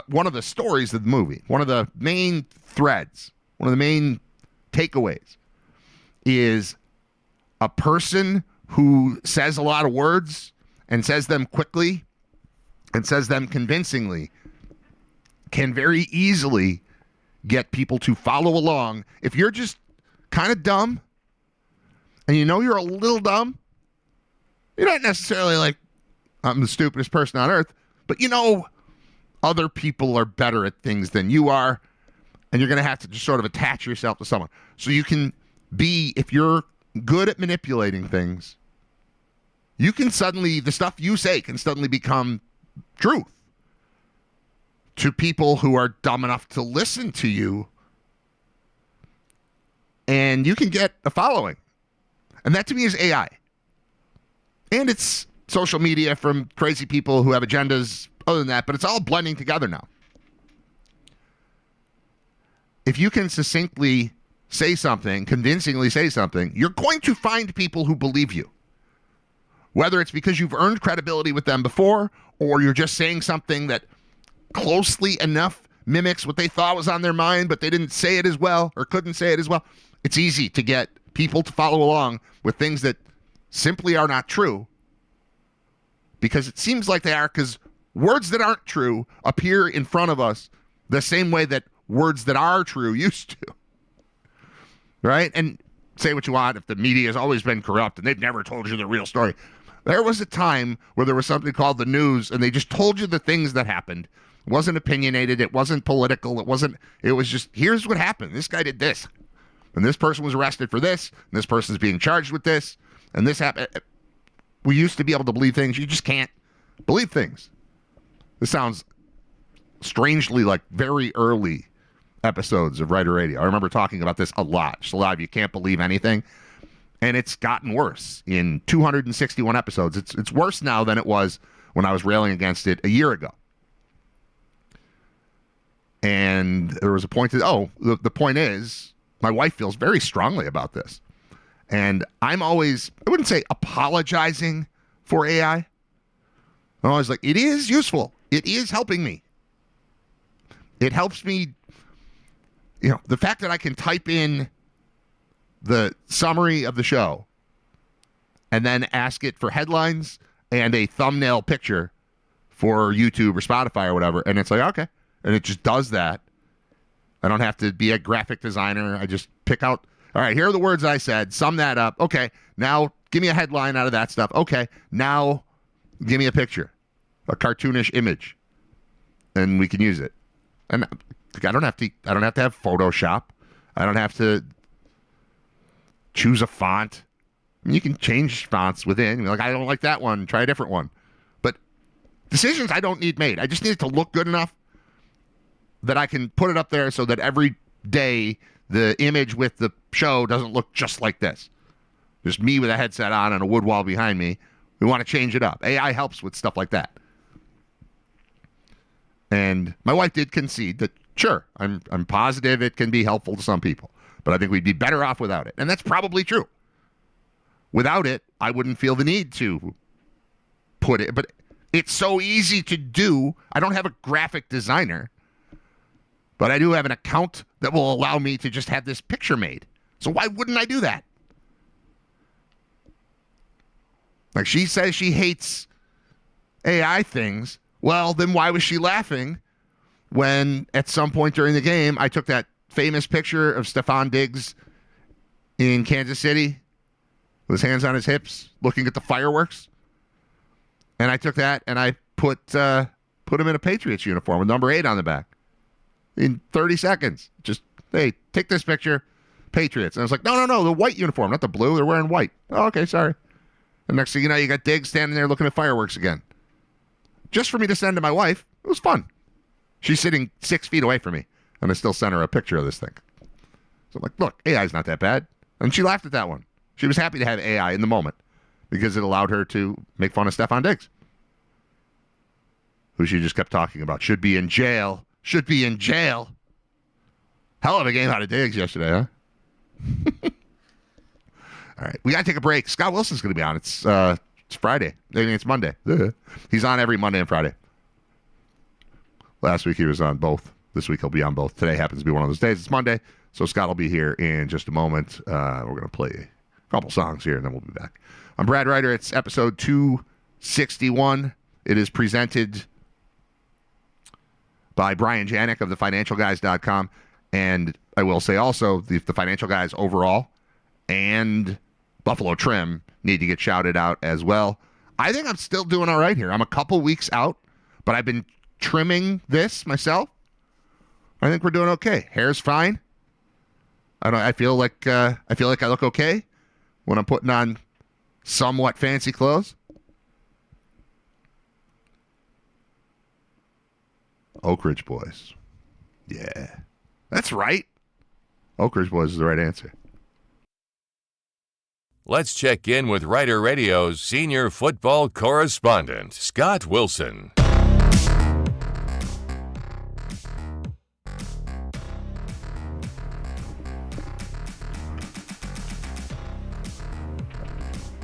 one of the stories of the movie, one of the main threads, one of the main takeaways is a person who says a lot of words and says them quickly and says them convincingly can very easily get people to follow along. If you're just kind of dumb and you know you're a little dumb, you're not necessarily like, I'm the stupidest person on earth, but you know other people are better at things than you are, and you're going to have to just sort of attach yourself to someone. So you can be, if you're good at manipulating things, you can suddenly, the stuff you say can suddenly become truth to people who are dumb enough to listen to you, and you can get a following. And that to me is AI. And it's social media from crazy people who have agendas other than that, but it's all blending together now. If you can succinctly say something, convincingly say something, you're going to find people who believe you. Whether it's because you've earned credibility with them before, or you're just saying something that closely enough mimics what they thought was on their mind, but they didn't say it as well or couldn't say it as well. It's easy to get people to follow along with things that simply are not true, because it seems like they are, because words that aren't true appear in front of us the same way that words that are true used to. Right? And say what you want, if the media has always been corrupt and they've never told you the real story. There was a time where there was something called the news, and they just told you the things that happened. It wasn't opinionated. It wasn't political. It was just, here's what happened. This guy did this. And this person was arrested for this. And this person's being charged with this. And this happened. We used to be able to believe things. You just can't believe things. This sounds strangely like very early episodes of Riter Radio. I remember talking about this a lot. Just a lot of you can't believe anything. And it's gotten worse in 261 episodes. It's worse now than it was when I was railing against it a year ago. And there was a point that, the point is, my wife feels very strongly about this. And I'm always, I wouldn't say apologizing for AI. I'm always like, it is useful. It is helping me. It helps me, the fact that I can type in the summary of the show and then ask it for headlines and a thumbnail picture for YouTube or Spotify or whatever. And it's like, okay. And it just does that. I don't have to be a graphic designer. I just pick out, all right, here are the words I said. Sum that up. Okay. Now give me a headline out of that stuff. Okay. Now give me a picture, a cartoonish image, and we can use it. And I don't have to have Photoshop. I don't have to choose a font. I mean, you can change fonts within. You're like, I don't like that one. Try a different one. But decisions I don't need made. I just need it to look good enough that I can put it up there so that every day the image with the show doesn't look just like this. Just me with a headset on and a wood wall behind me. We want to change it up. AI helps with stuff like that. And my wife did concede that, sure, I'm positive it can be helpful to some people, but I think we'd be better off without it. And that's probably true. Without it, I wouldn't feel the need to put it. But it's so easy to do. I don't have a graphic designer, but I do have an account that will allow me to just have this picture made. So why wouldn't I do that? Like, she says she hates AI things. Well, then why was she laughing when at some point during the game I took that famous picture of Stephon Diggs in Kansas City with his hands on his hips looking at the fireworks? And I took that and I put him in a Patriots uniform with number 8 on the back in 30 seconds. Just, hey, take this picture, Patriots. And I was like, no, the white uniform, not the blue. They're wearing white. Oh, okay, sorry. And next thing you know, you got Diggs standing there looking at fireworks again. Just for me to send to my wife. It was fun. She's sitting 6 feet away from me, and I still sent her a picture of this thing. So I'm like, look, AI is not that bad. And she laughed at that one. She was happy to have AI in the moment because it allowed her to make fun of Stephon Diggs, who she just kept talking about. Should be in jail. Should be in jail. Hell of a game out of Diggs yesterday, huh? All right. We got to take a break. Scott Wilson's going to be on. It's Friday. I mean, it's Monday. He's on every Monday and Friday. Last week he was on both. This week he'll be on both. Today happens to be one of those days. It's Monday, so Scott will be here in just a moment. We're going to play a couple songs here, and then we'll be back. I'm Brad Riter. It's episode 261. It is presented by Brian Janik of thefinancialguys.com. And I will say also, the Financial Guys overall and Buffalo Trim need to get shouted out as well. I think I'm still doing all right here. I'm a couple weeks out, but I've been trimming this myself. I think we're doing okay. Hair's fine. I feel like I look okay when I'm putting on somewhat fancy clothes. Oak Ridge Boys. Yeah. That's right. Oak Ridge Boys is the right answer. Let's check in with Riter Radio's senior football correspondent, Scott Wilson.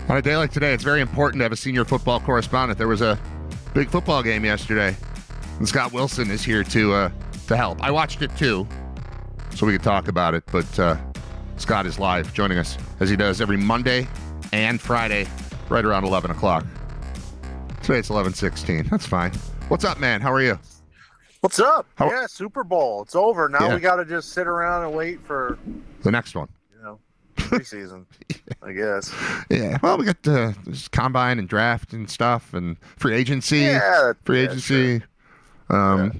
On a day like today, it's very important to have a senior football correspondent. There was a big football game yesterday, and Scott Wilson is here to help. I watched it too, so we could talk about it, but Scott is live, joining us as he does every Monday and Friday, right around 11 o'clock. Today it's 11:16. That's fine. What's up, man? How are you? What's up? Yeah, Super Bowl. It's over. Now we got to just sit around and wait for the next one. Preseason, I guess. Yeah. Well, we got this combine and draft and stuff and free agency. Yeah. Free agency. Sure.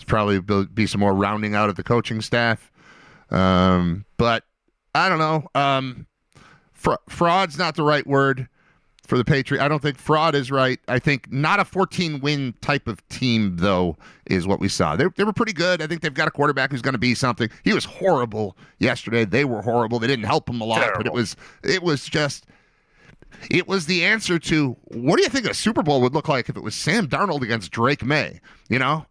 Probably be some more rounding out of the coaching staff. But I don't know. Fraud's not the right word for the Patriots. I don't think fraud is right. I think not a 14-win type of team, though, is what we saw. They were pretty good. I think they've got a quarterback who's going to be something. He was horrible yesterday. They were horrible. They didn't help him a lot, Terrible. but it was the answer to what do you think a Super Bowl would look like if it was Sam Darnold against Drake May? And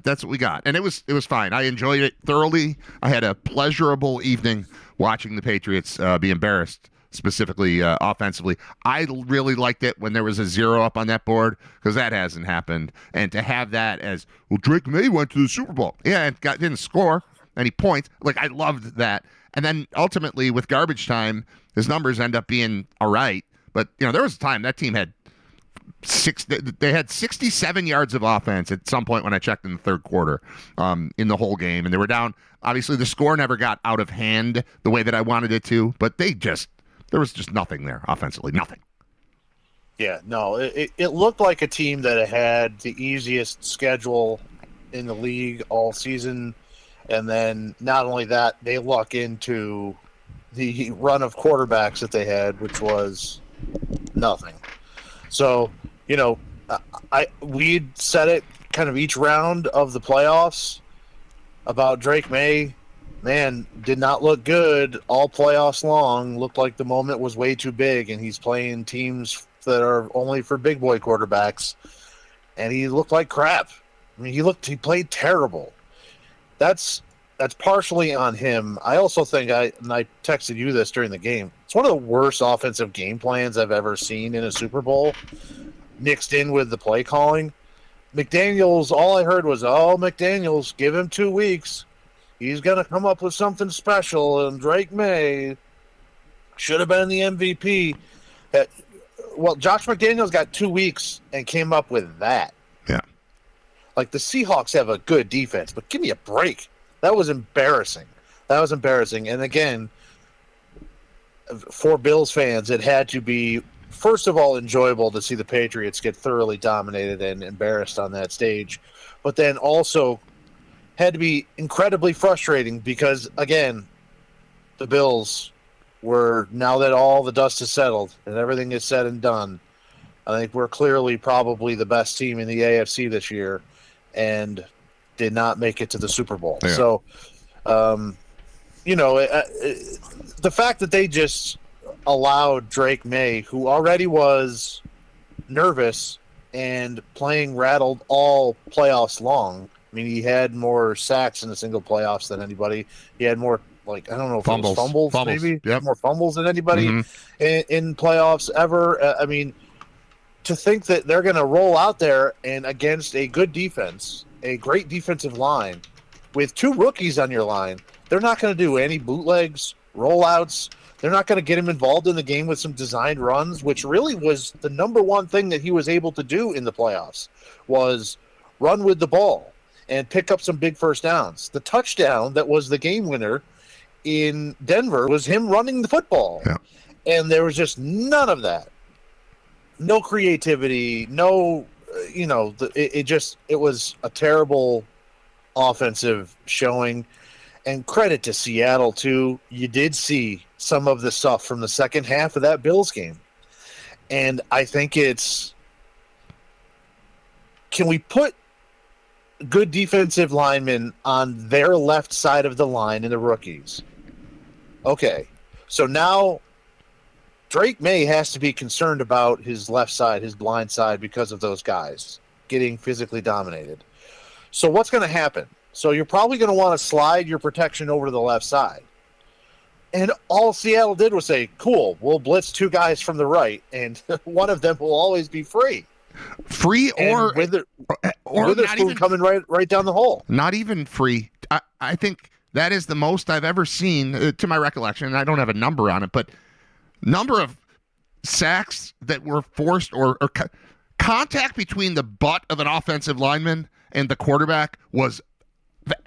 that's what we got. And it was fine. I enjoyed it thoroughly. I had a pleasurable evening watching the Patriots be embarrassed, specifically offensively. I really liked it when there was a 0 up on that board because that hasn't happened. And to have that as, well, Drake May went to the Super Bowl. Yeah, and didn't score any points. Like, I loved that. And then ultimately with garbage time, his numbers end up being all right. But, there was a time that team had they had 67 yards of offense at some point when I checked in the third quarter in the whole game. And they were down. Obviously, the score never got out of hand the way that I wanted it to. But there was just nothing there offensively. Nothing. Yeah, no, it looked like a team that had the easiest schedule in the league all season. And then not only that, they luck into the run of quarterbacks that they had, which was nothing. So, we'd said it kind of each round of the playoffs about Drake May. Man, did not look good all playoffs long. Looked like the moment was way too big, and he's playing teams that are only for big boy quarterbacks, and he looked like crap. I mean, he played terrible. That's partially on him. I also think I texted you this during the game. It's one of the worst offensive game plans I've ever seen in a Super Bowl, mixed in with the play calling. McDaniels, all I heard was, McDaniels, give him 2 weeks. He's going to come up with something special, and Drake May should have been the MVP. Well, Josh McDaniels got 2 weeks and came up with that. Yeah. Like, the Seahawks have a good defense, but give me a break. That was embarrassing. And again, for Bills fans, it had to be, first of all, enjoyable to see the Patriots get thoroughly dominated and embarrassed on that stage. But then also had to be incredibly frustrating because, again, the Bills were, now that all the dust is settled and everything is said and done, I think we're clearly probably the best team in the AFC this year and did not make it to the Super Bowl. Yeah. So the fact that they just allowed Drake May, who already was nervous and playing rattled all playoffs long. I mean, he had more sacks in the single playoffs than anybody. He had more, like, I don't know if it was fumbles maybe. Yep. More fumbles than anybody in playoffs ever. I mean, to think that they're going to roll out there and against a good defense, a great defensive line, with two rookies on your line, they're not going to do any bootlegs, rollouts. They're not going to get him involved in the game with some designed runs, which really was the number one thing that he was able to do in the playoffs, was run with the ball and pick up some big first downs. The touchdown that was the game winner in Denver was him running the football. Yeah. And there was just none of that. No creativity, no, it was a terrible offensive showing. And credit to Seattle, too. You did see some of the stuff from the second half of that Bills game. And I think can we put good defensive linemen on their left side of the line in the rookies? Okay. So now Drake May has to be concerned about his left side, his blind side, because of those guys getting physically dominated. So what's going to happen? So you're probably going to want to slide your protection over to the left side. And all Seattle did was say, cool, we'll blitz two guys from the right, and one of them will always be free. Free or Witherspoon coming right down the hole. Not even free. I think that is the most I've ever seen, to my recollection, and I don't have a number on it, but number of sacks that were forced or contact between the butt of an offensive lineman and the quarterback was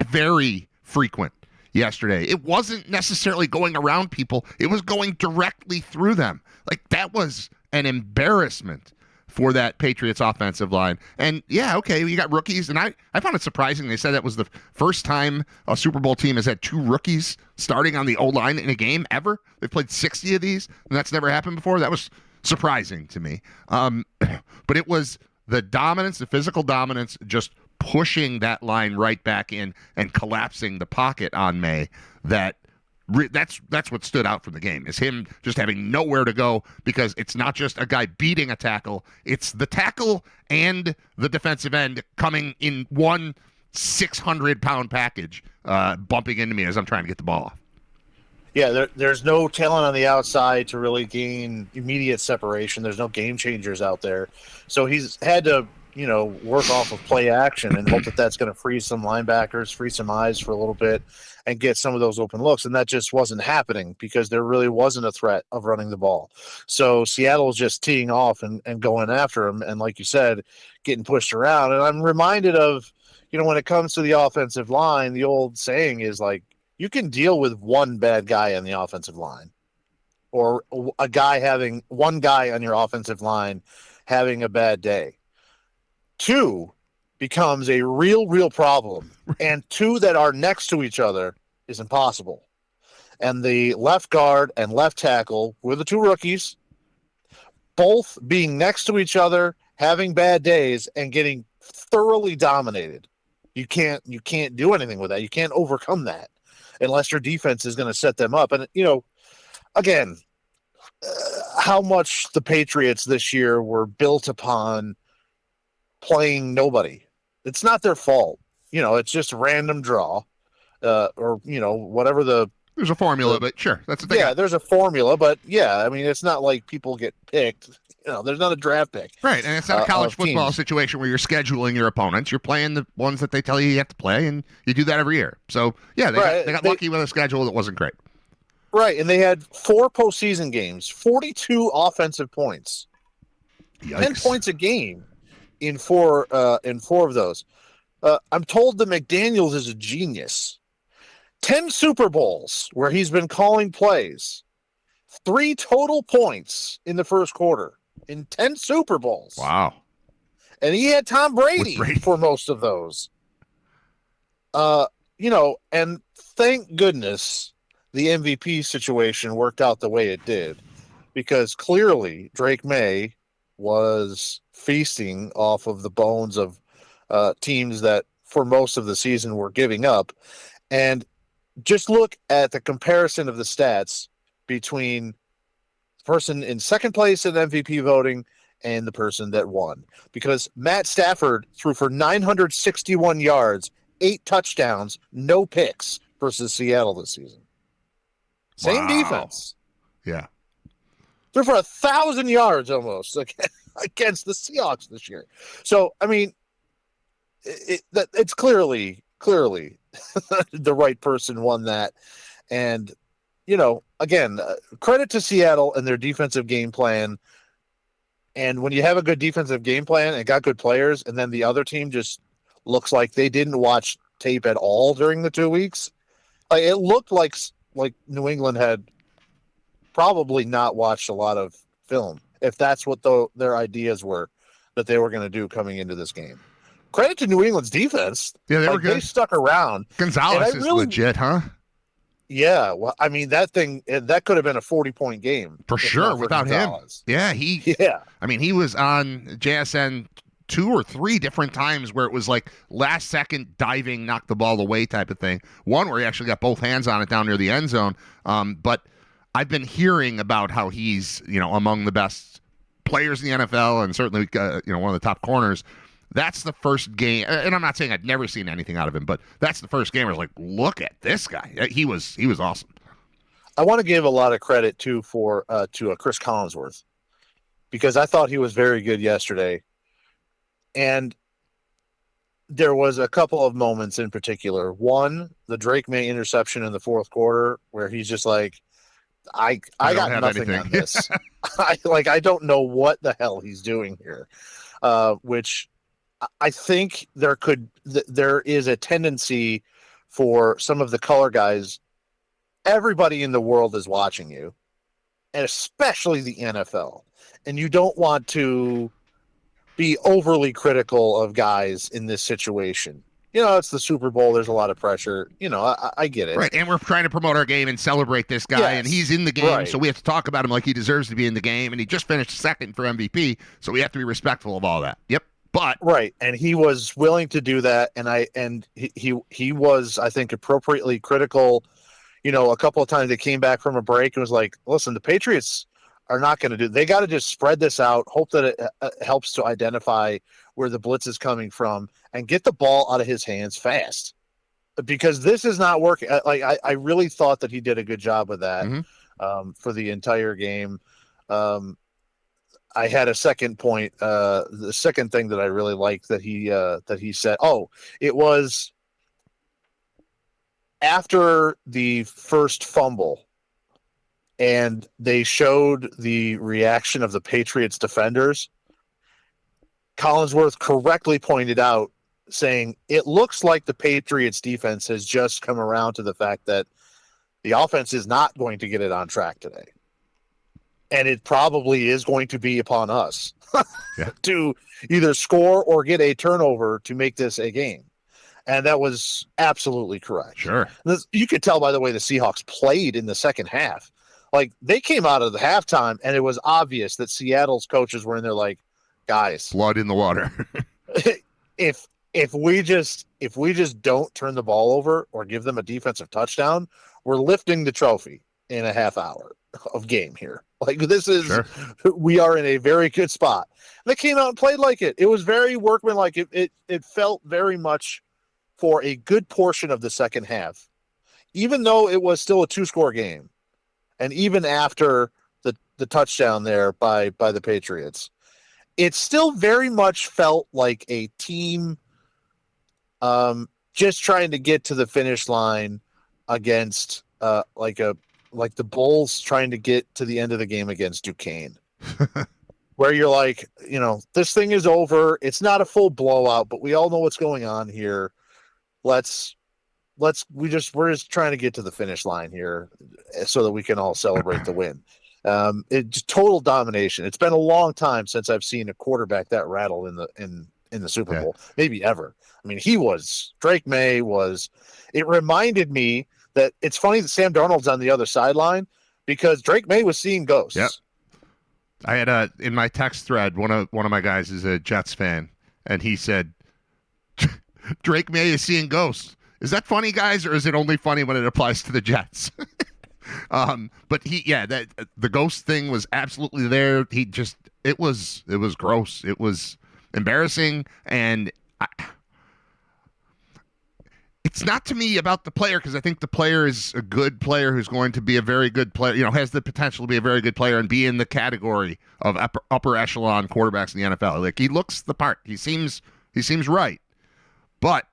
very frequent yesterday. It wasn't necessarily going around people. It was going directly through them. Like, that was an embarrassment for that Patriots offensive line. And yeah, okay, you got rookies, and I found it surprising they said that was the first time a Super Bowl team has had two rookies starting on the O-line in a game ever. They've played 60 of these, and that's never happened before. That was surprising to me. But it was the dominance, the physical dominance, just pushing that line right back in and collapsing the pocket on May. That's what stood out from the game, is him just having nowhere to go, because it's not just a guy beating a tackle, it's the tackle and the defensive end coming in one 600-pound package, bumping into me as I'm trying to get the ball off. Yeah, there's no talent on the outside to really gain immediate separation. There's no game changers out there. So he's had to work off of play action and hope that that's going to free some linebackers, free some eyes for a little bit, and get some of those open looks. And that just wasn't happening because there really wasn't a threat of running the ball. So Seattle was just teeing off and going after him. And like you said, getting pushed around. And I'm reminded of, when it comes to the offensive line, the old saying is, like, you can deal with one bad guy on the offensive line, or one guy on your offensive line having a bad day. Two becomes a real problem, and two that are next to each other is impossible. And the left guard and left tackle were the two rookies, both being next to each other, having bad days, and getting thoroughly dominated. You can't do anything with that. You can't overcome that unless your defense is going to set them up. And, again, how much the Patriots this year were built upon playing nobody. It's not their fault. It's just a random draw, or whatever there's a formula, but sure, that's the thing. Yeah, there's a formula, but yeah, I mean, it's not like people get picked. There's not a draft pick. Right, and it's not a college football teams. Situation where you're scheduling your opponents. You're playing the ones that they tell you have to play, and you do that every year. So yeah, they got lucky with a schedule that wasn't great. Right, and they had 4 postseason games, 42 offensive points, Yikes. 10 points a game in four of those. I'm told that McDaniels is a genius. 10 Super Bowls where he's been calling plays, 3 total points in the first quarter in 10 Super Bowls. Wow. And he had Tom Brady for most of those. And thank goodness the MVP situation worked out the way it did, because clearly Drake May was feasting off of the bones of teams that for most of the season were giving up. And just look at the comparison of the stats between the person in second place in MVP voting and the person that won. Because Matt Stafford threw for 961 yards, 8 touchdowns, no picks versus Seattle this season. Same Wow. defense. Yeah. Threw for 1,000 yards almost against the Seahawks this year. So, I mean, it's clearly the right person won that. And, again, credit to Seattle and their defensive game plan. And when you have a good defensive game plan and got good players, and then the other team just looks like they didn't watch tape at all during the 2 weeks, it looked like New England had probably not watched a lot of film, if that's what their ideas were that they were going to do coming into this game. Credit to New England's defense. Yeah, they were good. They stuck around. Gonzalez is legit, huh? Yeah, well, I mean, that could have been a 40-point game. For sure, without Gonzalez. him. Yeah. I mean, he was on JSN 2 or 3 different times where it was like last second diving, knock the ball away type of thing. One where he actually got both hands on it down near the end zone. But I've been hearing about how he's, among the best players in the NFL and certainly, one of the top corners. That's the first game, and I'm not saying I'd never seen anything out of him, but that's the first game where I was like, look at this guy. He was awesome. I want to give a lot of credit to Chris Collinsworth, because I thought he was very good yesterday. And there was a couple of moments in particular. One, the Drake May interception in the fourth quarter, where he's just like, I got nothing on this. I don't know what the hell he's doing here. Which I think there is a tendency for some of the color guys. Everybody in the world is watching you, and especially the NFL. And you don't want to be overly critical of guys in this situation. It's the Super Bowl. There's a lot of pressure. I get it. Right, and we're trying to promote our game and celebrate this guy, yes, and he's in the game, so we have to talk about him like he deserves to be in the game, and he just finished second for MVP, so we have to be respectful of all that. Yep. But right, and he was willing to do that, and he was, I think, appropriately critical. A couple of times they came back from a break and was like, "Listen, the Patriots are not going to do. They got to just spread this out. Hope that it helps to identify where the blitz is coming from and get the ball out of his hands fast, because this is not working." I really thought that he did a good job with that for the entire game. I had a second point. The second thing that I really liked that he said. Oh, it was after the first fumble, and they showed the reaction of the Patriots defenders. Collinsworth correctly pointed out, saying it looks like the Patriots defense has just come around to the fact that the offense is not going to get it on track today. And it probably is going to be upon us to either score or get a turnover to make this a game. And that was absolutely correct. Sure. You could tell by the way the Seahawks played in the second half. They came out of the halftime, and it was obvious that Seattle's coaches were in there like, guys, blood in the water. if we just don't turn the ball over or give them a defensive touchdown, we're lifting the trophy in a half hour of game here. We are in a very good spot. And they came out and played like it. It was very workmanlike. It felt very much for a good portion of the second half, even though it was still a 2-score game. And even after the touchdown there by the Patriots, it still very much felt like a team just trying to get to the finish line against like the Bulls trying to get to the end of the game against Duquesne, where you're like, this thing is over. It's not a full blowout, but we all know what's going on here. We're just trying to get to the finish line here so that we can all celebrate the win. It's total domination. It's been a long time since I've seen a quarterback that rattle in the Super Bowl, maybe ever. I mean, Drake May was. It reminded me that it's funny that Sam Darnold's on the other sideline, because Drake May was seeing ghosts. Yep. I had in my text thread, one of my guys is a Jets fan, and he said Drake May is seeing ghosts. Is that funny, guys, or is it only funny when it applies to the Jets? But the ghost thing was absolutely there. It was gross. It was embarrassing, and it's not to me about the player, because I think the player is a good player who's going to be a very good player, has the potential to be a very good player and be in the category of upper echelon quarterbacks in the NFL. Like, he looks the part. He seems right. But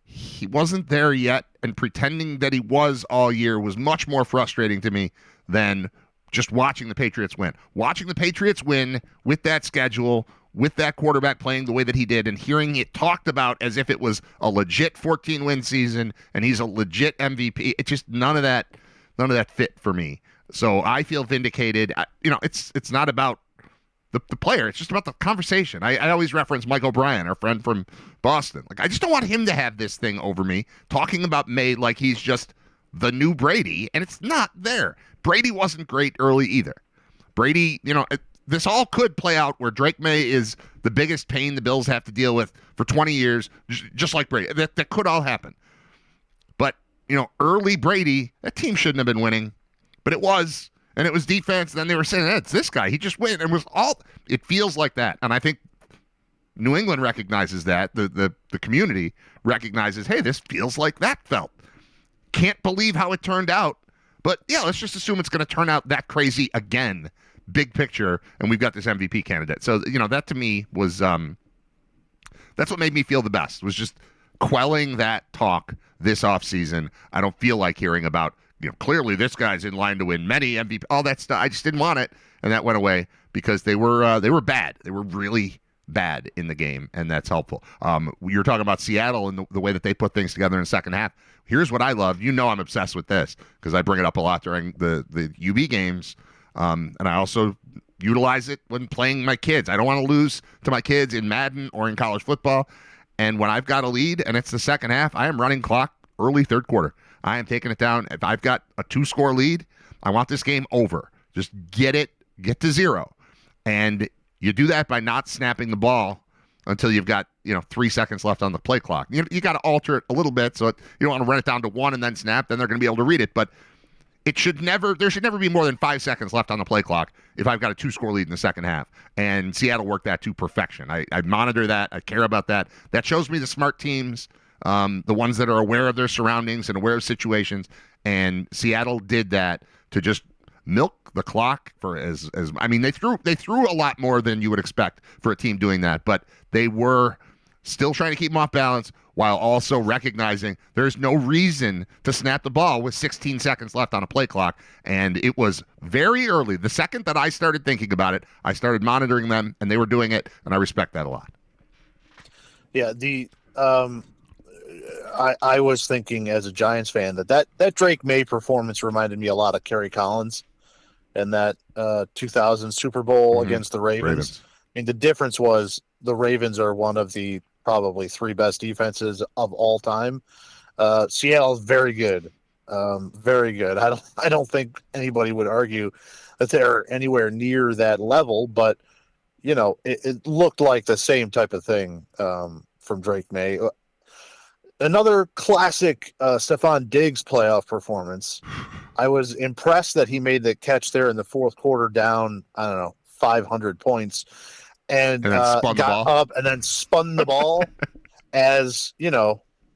he wasn't there yet, and pretending that he was all year was much more frustrating to me than just watching the Patriots win. Watching the Patriots win with that schedule, with that quarterback playing the way that he did, and hearing it talked about as if it was a legit 14-win season and he's a legit MVP. It just none of that fit for me. So I feel vindicated. It's not about the player. It's just about the conversation. I always reference Mike O'Brien, our friend from Boston. Like, I just don't want him to have this thing over me, talking about May like he's just the new Brady, and it's not there. Brady wasn't great early either. Brady, this all could play out where Drake May is the biggest pain the Bills have to deal with for 20 years, just like Brady. That could all happen. But, early Brady, that team shouldn't have been winning, but it was. And it was defense. And then they were saying, it's this guy. He just went. And it feels like that. And I think New England recognizes that. The community recognizes, hey, this feels like that felt. Can't believe how it turned out. But, yeah, let's just assume it's going to turn out that crazy again. Big picture. And we've got this MVP candidate. So, that to me was that's what made me feel the best, was just quelling that talk this offseason. I don't feel like hearing about, clearly this guy's in line to win many MVP, all that stuff. I just didn't want it, and that went away because they were bad. They were really bad in the game, and that's helpful. You're talking about Seattle and the way that they put things together in the second half. Here's what I love. I'm obsessed with this because I bring it up a lot during the UB games, and I also utilize it when playing my kids. I don't want to lose to my kids in Madden or in college football, and when I've got a lead and it's the second half, I am running clock early third quarter. I am taking it down. If I've got a 2-score lead, I want this game over. Just get to 0. And you do that by not snapping the ball until you've got, 3 seconds left on the play clock. You got to alter it a little bit, so you don't want to run it down to 1 and then snap. Then they're going to be able to read it. But there should never be more than 5 seconds left on the play clock if I've got a 2-score lead in the second half. And Seattle worked that to perfection. I monitor that. I care about that. That shows me the smart teams, the ones that are aware of their surroundings and aware of situations, and Seattle did that to just milk the clock for they threw a lot more than you would expect for a team doing that, but they were still trying to keep them off balance while also recognizing there's no reason to snap the ball with 16 seconds left on a play clock. And it was very early. The second that I started thinking about it, I started monitoring them, and they were doing it, and I respect that a lot. Yeah, I was thinking as a Giants fan that Drake May performance reminded me a lot of Kerry Collins and that 2000 Super Bowl against the Ravens. I mean, the difference was the Ravens are one of the probably 3 best defenses of all time. Seattle's very good, very good. I don't think anybody would argue that they're anywhere near that level, but it looked like the same type of thing from Drake May. Another classic Stephon Diggs playoff performance. I was impressed that he made the catch there in the fourth quarter down, 500 points, and got up and then spun the ball as,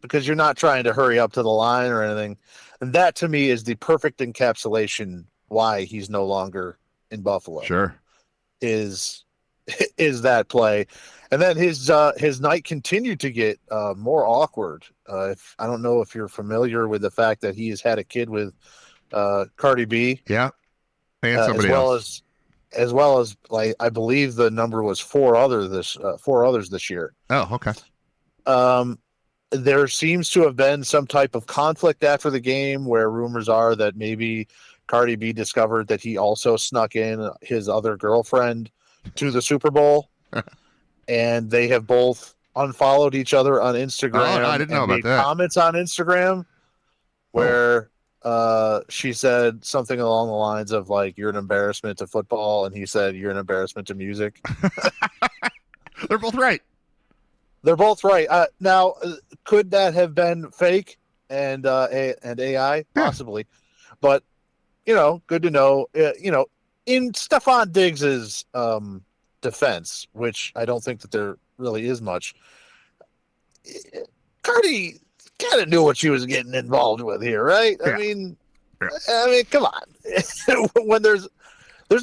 because you're not trying to hurry up to the line or anything. And that to me is the perfect encapsulation why he's no longer in Buffalo. Sure. Is that play. And then his night continued to get more awkward. I don't know if you're familiar with the fact that he has had a kid with Cardi B. Yeah, and somebody else. As well as like I believe the number was 4 others this year. Oh, okay. There seems to have been some type of conflict after the game where rumors are that maybe Cardi B discovered that he also snuck in his other girlfriend to the Super Bowl. And they have both unfollowed each other on Instagram. Oh, I didn't know about that. Comments on Instagram where she said something along the lines of like, "You're an embarrassment to football," and he said, "You're an embarrassment to music." They're both right. They're both right. Now, could that have been fake? and AI Yeah. possibly, but good to know. In Stephon Diggs's defense, which I don't think that there really is much. Cardi kind of knew what she was getting involved with here, right? Yeah. I mean, come on. When there's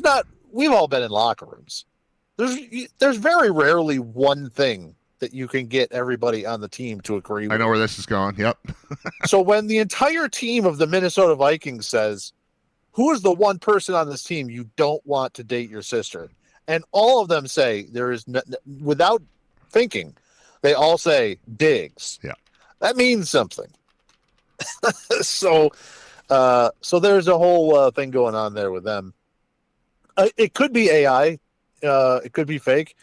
not, we've all been in locker rooms. There's very rarely one thing that you can get everybody on the team to agree with. I know where this is going. Yep. So when the entire team of the Minnesota Vikings says, who is the one person on this team you don't want to date your sister? And all of them say without thinking, they all say Diggs. Yeah. That means something. So there's a whole thing going on there with them. It could be AI. It could be fake.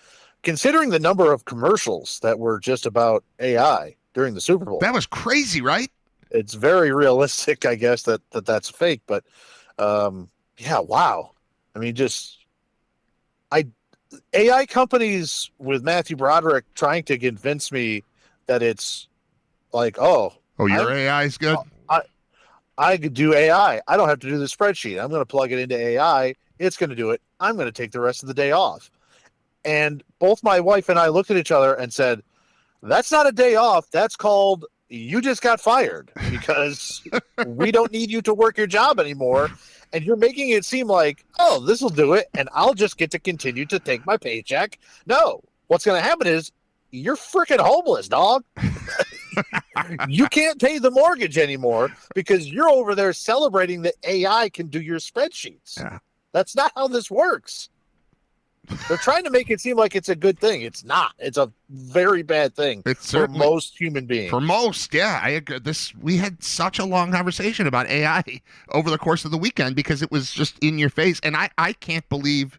Considering the number of commercials that were just about AI during the Super Bowl. That was crazy, right? It's very realistic, I guess, that's fake. But, yeah, wow. I mean, AI companies with Matthew Broderick trying to convince me that it's like, your AI is good? I could do AI. I don't have to do the spreadsheet. I'm going to plug it into AI. It's going to do it. I'm going to take the rest of the day off. And both my wife and I looked at each other and said, that's not a day off. That's called you just got fired because we don't need you to work your job anymore. And you're making it seem like, this will do it. And I'll just get to continue to take my paycheck. No, what's going to happen is you're freaking homeless, dog. You can't pay the mortgage anymore because you're over there celebrating that AI can do your spreadsheets. Yeah. That's not how this works. They're trying to make it seem like it's a good thing. It's not. It's a very bad thing for most human beings. For most, yeah. I agree. We had such a long conversation about AI over the course of the weekend because it was just in your face. And I can't believe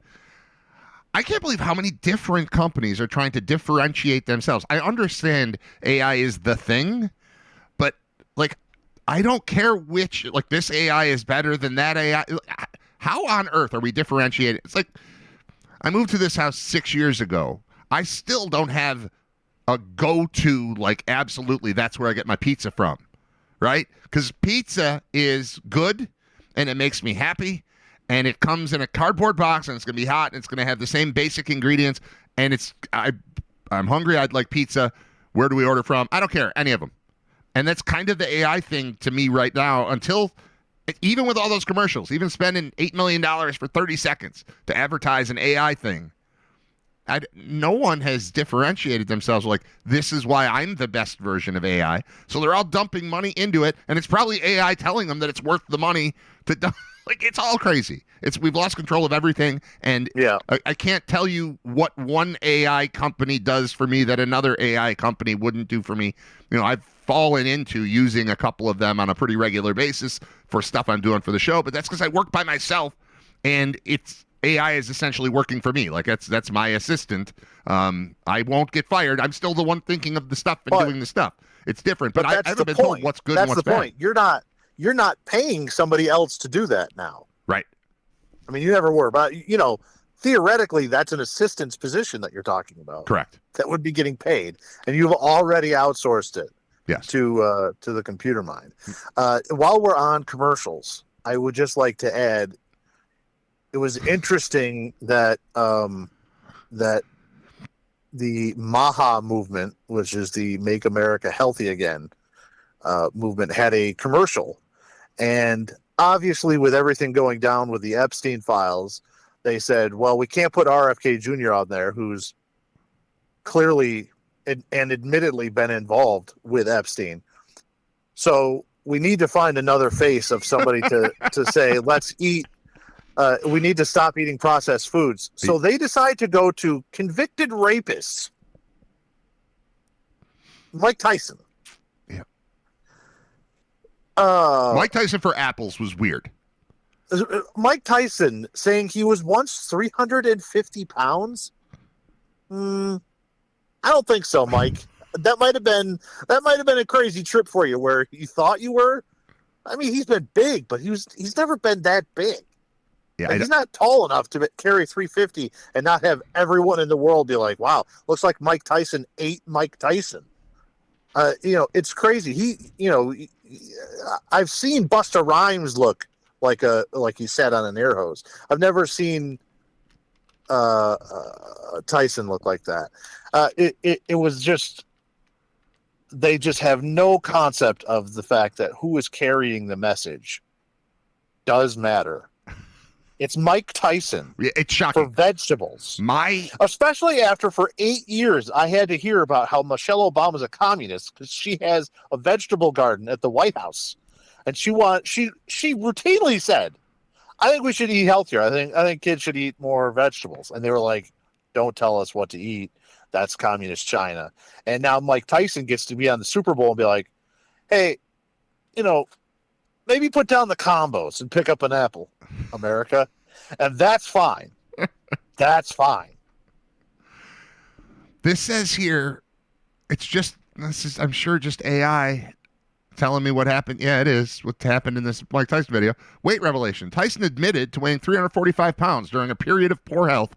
how many different companies are trying to differentiate themselves. I understand AI is the thing, but I don't care which, this AI is better than that AI. How on earth are we differentiating? It's like, I moved to this house 6 years ago. I still don't have a go-to, absolutely, that's where I get my pizza from, right? Because pizza is good, and it makes me happy, and it comes in a cardboard box, and it's going to be hot, and it's going to have the same basic ingredients, and I'm hungry, I'd like pizza. Where do we order from? I don't care, any of them. And that's kind of the AI thing to me right now until... Even with all those commercials, even spending $8 million for 30 seconds to advertise an AI thing, no one has differentiated themselves this is why I'm the best version of AI. So they're all dumping money into it, and it's probably AI telling them that it's worth the money to dump. It's all crazy. We've lost control of everything, and yeah. I can't tell you what one AI company does for me that another AI company wouldn't do for me. I've fallen into using a couple of them on a pretty regular basis for stuff I'm doing for the show, but that's because I work by myself, and AI is essentially working for me. That's my assistant. I won't get fired. I'm still the one thinking of the stuff and doing the stuff. It's different, but I haven't been told what's good and what's bad. That's the point. You're not paying somebody else to do that now. Right. I mean, you never were, but theoretically, that's an assistant's position that you're talking about. Correct. That would be getting paid, and you've already outsourced it. Yes. To the computer mind. While we're on commercials, I would just like to add, it was interesting that that the MAHA movement, which is the Make America Healthy Again movement, had a commercial. And obviously with everything going down with the Epstein files, they said, well, we can't put RFK Jr. on there, who's clearly and admittedly been involved with Epstein. So we need to find another face of somebody to say, let's eat. We need to stop eating processed foods. So they decide to go to convicted rapists. Mike Tyson. Yeah. Mike Tyson for apples was weird. Mike Tyson saying he was once 350 pounds. I don't think so, Mike. That might have been a crazy trip for you where you thought you were. I mean, he's been big, but he's never been that big. Yeah, he's not tall enough to carry 350 and not have everyone in the world be like, wow, looks like Mike Tyson ate Mike Tyson. It's crazy. I've seen Busta Rhymes look like he sat on an air hose. I've never seen Tyson look like that. It was just, they just have no concept of the fact that who is carrying the message does matter. It's Mike Tyson. It's shocking. For vegetables. Especially after for 8 years I had to hear about how Michelle Obama's a communist because she has a vegetable garden at the White House. And she routinely said, I think we should eat healthier. I think kids should eat more vegetables. And they were like, don't tell us what to eat. That's communist China. And now Mike Tyson gets to be on the Super Bowl and be like, hey, maybe put down the combos and pick up an apple, America. And that's fine. That's fine. This says here, I'm sure just AI telling me what happened. Yeah, it is what happened in this Mike Tyson video. Weight revelation. Tyson admitted to weighing 345 pounds during a period of poor health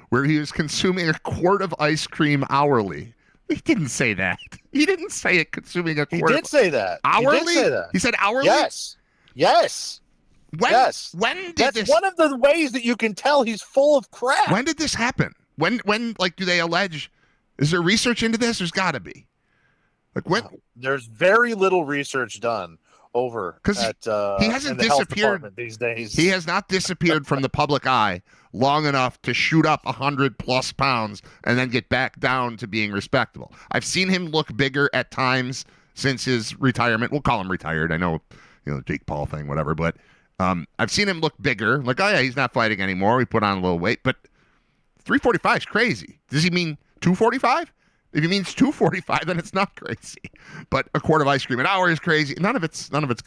where he was consuming a quart of ice cream hourly. He didn't say that. He didn't say it, consuming a quart. He did say that. Hourly? He did say that. He said hourly? Yes. When did That's this? one of the ways that you can tell he's full of crap. When did this happen? When do they allege? Is there research into this? There's got to be. When? There's very little research done over at he hasn't in the health disappeared department these days. He has not disappeared from the public eye long enough to shoot up 100+ pounds and then get back down to being respectable. I've seen him look bigger at times since his retirement. We'll call him retired. I know, Jake Paul thing, whatever. But I've seen him look bigger. Like, oh yeah, he's not fighting anymore. We put on a little weight, but 345 is crazy. Does he mean 245? If he means 245, then it's not crazy. But a quart of ice cream an hour is crazy. None of it's good. None of it's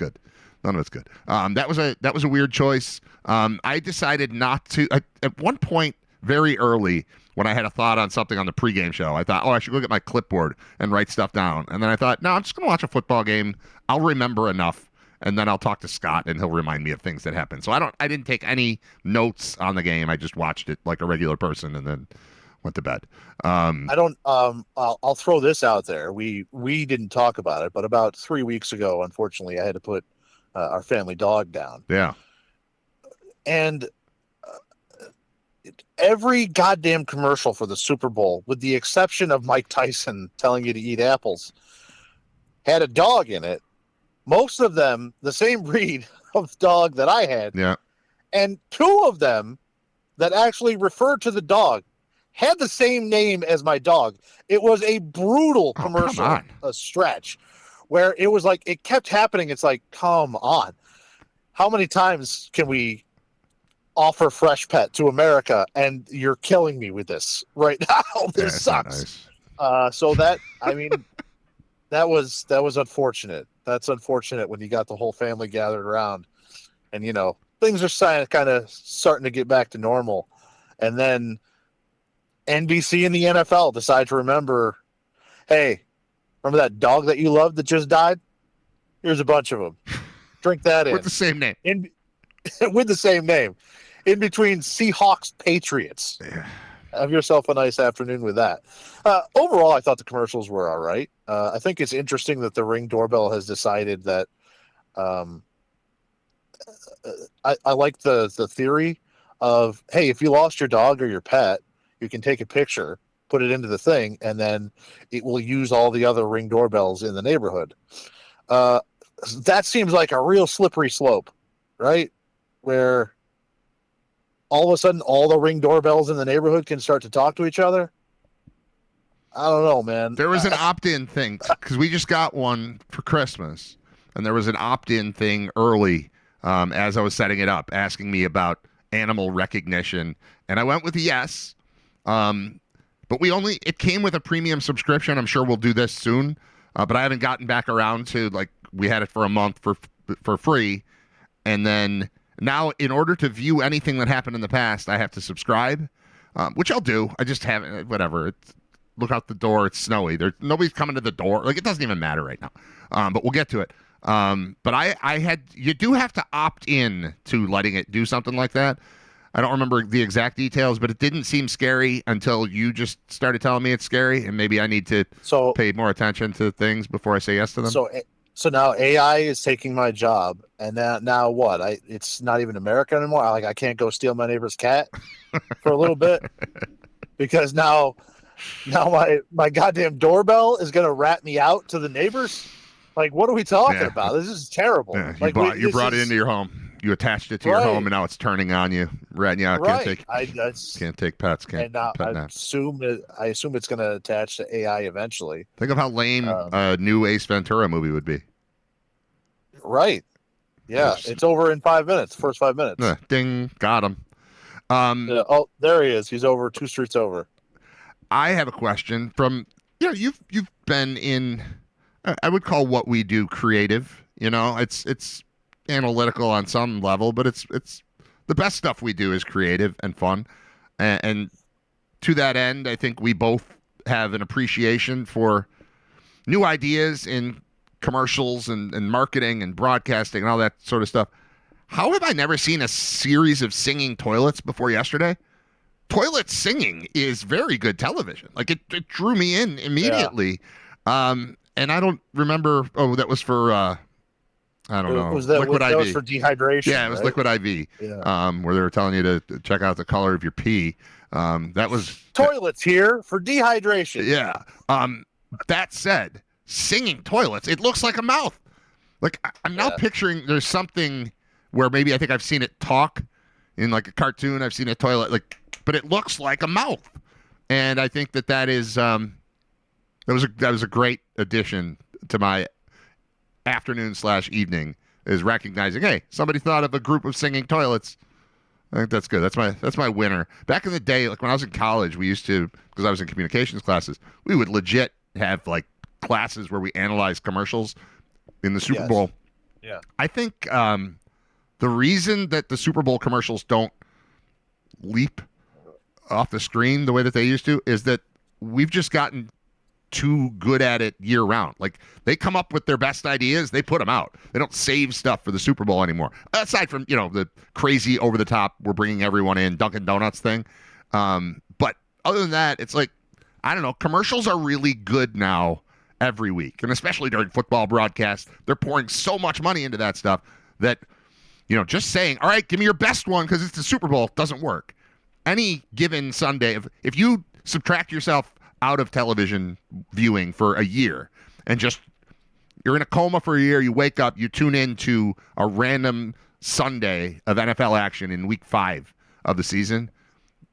good. That was a weird choice. I decided not to. At one point, very early, when I had a thought on something on the pregame show, I thought, I should go get my clipboard and write stuff down. And then I thought, no, I'm just going to watch a football game. I'll remember enough, and then I'll talk to Scott, and he'll remind me of things that happened. So I didn't take any notes on the game. I just watched it like a regular person, and then went to bed. I'll throw this out there. We didn't talk about it, but about 3 weeks ago, unfortunately, I had to put our family dog down. Yeah. And every goddamn commercial for the Super Bowl, with the exception of Mike Tyson telling you to eat apples, had a dog in it. Most of them, the same breed of dog that I had. Yeah. And two of them that actually referred to the dog had the same name as my dog. It was a brutal commercial stretch where it was like, it kept happening. It's like, come on. How many times can we offer Fresh Pet to America? And you're killing me with this right now. This sucks. Nice. So that was unfortunate. That's unfortunate when you got the whole family gathered around and, things are kind of starting to get back to normal. And then NBC and the NFL decide to remember, hey, remember that dog that you loved that just died? Here's a bunch of them. Drink that in. With the same name. With the same name. In between Seahawks Patriots. Yeah. Have yourself a nice afternoon with that. Overall, I thought the commercials were all right. I think it's interesting that the Ring doorbell has decided that I like the theory of, hey, if you lost your dog or your pet, you can take a picture, put it into the thing, and then it will use all the other Ring doorbells in the neighborhood. That seems like a real slippery slope, right? Where all of a sudden all the Ring doorbells in the neighborhood can start to talk to each other. I don't know, man. There was an opt-in thing because we just got one for Christmas, and there was an opt-in thing early as I was setting it up, asking me about animal recognition, and I went with a yes. But it came with a premium subscription. I'm sure we'll do this soon, but I haven't gotten back around to, we had it for a month for free, and then now in order to view anything that happened in the past, I have to subscribe, which I'll do. I just haven't. Whatever. Look out the door. It's snowy. Nobody's coming to the door. It doesn't even matter right now. But we'll get to it. But you do have to opt in to letting it do something like that. I don't remember the exact details, but it didn't seem scary until you just started telling me it's scary, and maybe I need to pay more attention to things before I say yes to them. So now AI is taking my job, and now what? It's not even America anymore. I can't go steal my neighbor's cat for a little bit because now my goddamn doorbell is gonna rat me out to the neighbors. Like, what are we talking about? This is terrible. Yeah, like, you brought it into your home. You attached it to your home, and now it's turning on you, ratting you out. Right. Can't take pets. Can't. And now I assume it's going to attach to AI eventually. Think of how lame a new Ace Ventura movie would be. Right. Yeah, it's over in 5 minutes. First 5 minutes. Ding, got him. Oh, there he is. He's over 2 streets over. I have a question from you've been in. I would call what we do creative. It's analytical on some level, but it's the best stuff we do is creative and fun. And to that end, I think we both have an appreciation for new ideas in commercials and marketing and broadcasting and all that sort of stuff. How have I never seen a series of singing toilets before yesterday? Toilet singing is very good television. Like it drew me in immediately. Yeah. And I don't remember. Oh, that was for I don't know. Liquid IV. That was for dehydration. Yeah, it was Liquid IV. Yeah. Where they were telling you to check out the color of your pee. That was toilets here for dehydration. Yeah. That said, singing toilets, it looks like a mouth. Like I'm now picturing there's something where maybe I think I've seen it talk in like a cartoon. I've seen a toilet but it looks like a mouth, and I think that is. That was a great addition to my afternoon/evening, is recognizing, hey, somebody thought of a group of singing toilets. I think that's good. That's my winner. Back in the day, like when I was in college, we used to, because I was in communications classes, we would legit have like classes where we analyzed commercials in the Super Bowl. Yeah. I think the reason that the Super Bowl commercials don't leap off the screen the way that they used to is that we've just gotten too good at it year round. Like they come up with their best ideas, they put them out. They don't save stuff for the Super Bowl anymore. Aside from, the crazy over the top, we're bringing everyone in Dunkin' Donuts thing. But other than that, it's like, I don't know, commercials are really good now every week. And especially during football broadcasts, they're pouring so much money into that stuff that, just saying, all right, give me your best one because it's the Super Bowl doesn't work. Any given Sunday, if you subtract yourself out of television viewing for a year and just you're in a coma for a year, you wake up, you tune in to a random Sunday of NFL action in week 5 of the season,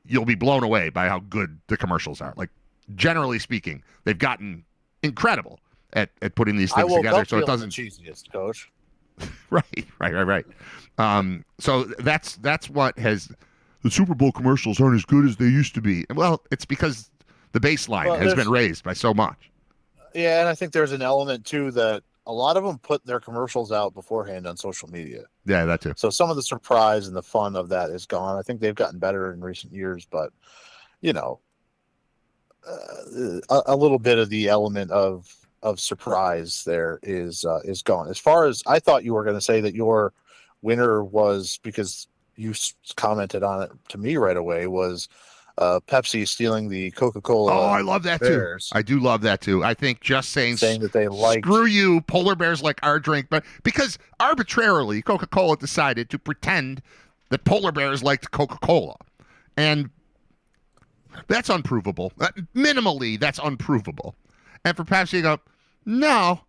you'll be blown away by how good the commercials are. Like, generally speaking, they've gotten incredible at putting these things together, so it doesn't the cheesiest, coach. right. So that's what has the Super Bowl commercials aren't as good as they used to be. Well, it's because the baseline has been raised by so much. Yeah, and I think there's an element, too, that a lot of them put their commercials out beforehand on social media. Yeah, that too. So some of the surprise and the fun of that is gone. I think they've gotten better in recent years, but, a little bit of the element of surprise there is gone. As far as I thought you were going to say that your winner was, because you commented on it to me right away, was Pepsi stealing the Coca-Cola. Oh, I love that Bears. too. I do love that too. I think just saying that they like, screw you, polar bears like our drink, but because arbitrarily Coca-Cola decided to pretend that polar bears liked Coca-Cola, and that's unprovable. Minimally, that's unprovable. And for Pepsi to go, no,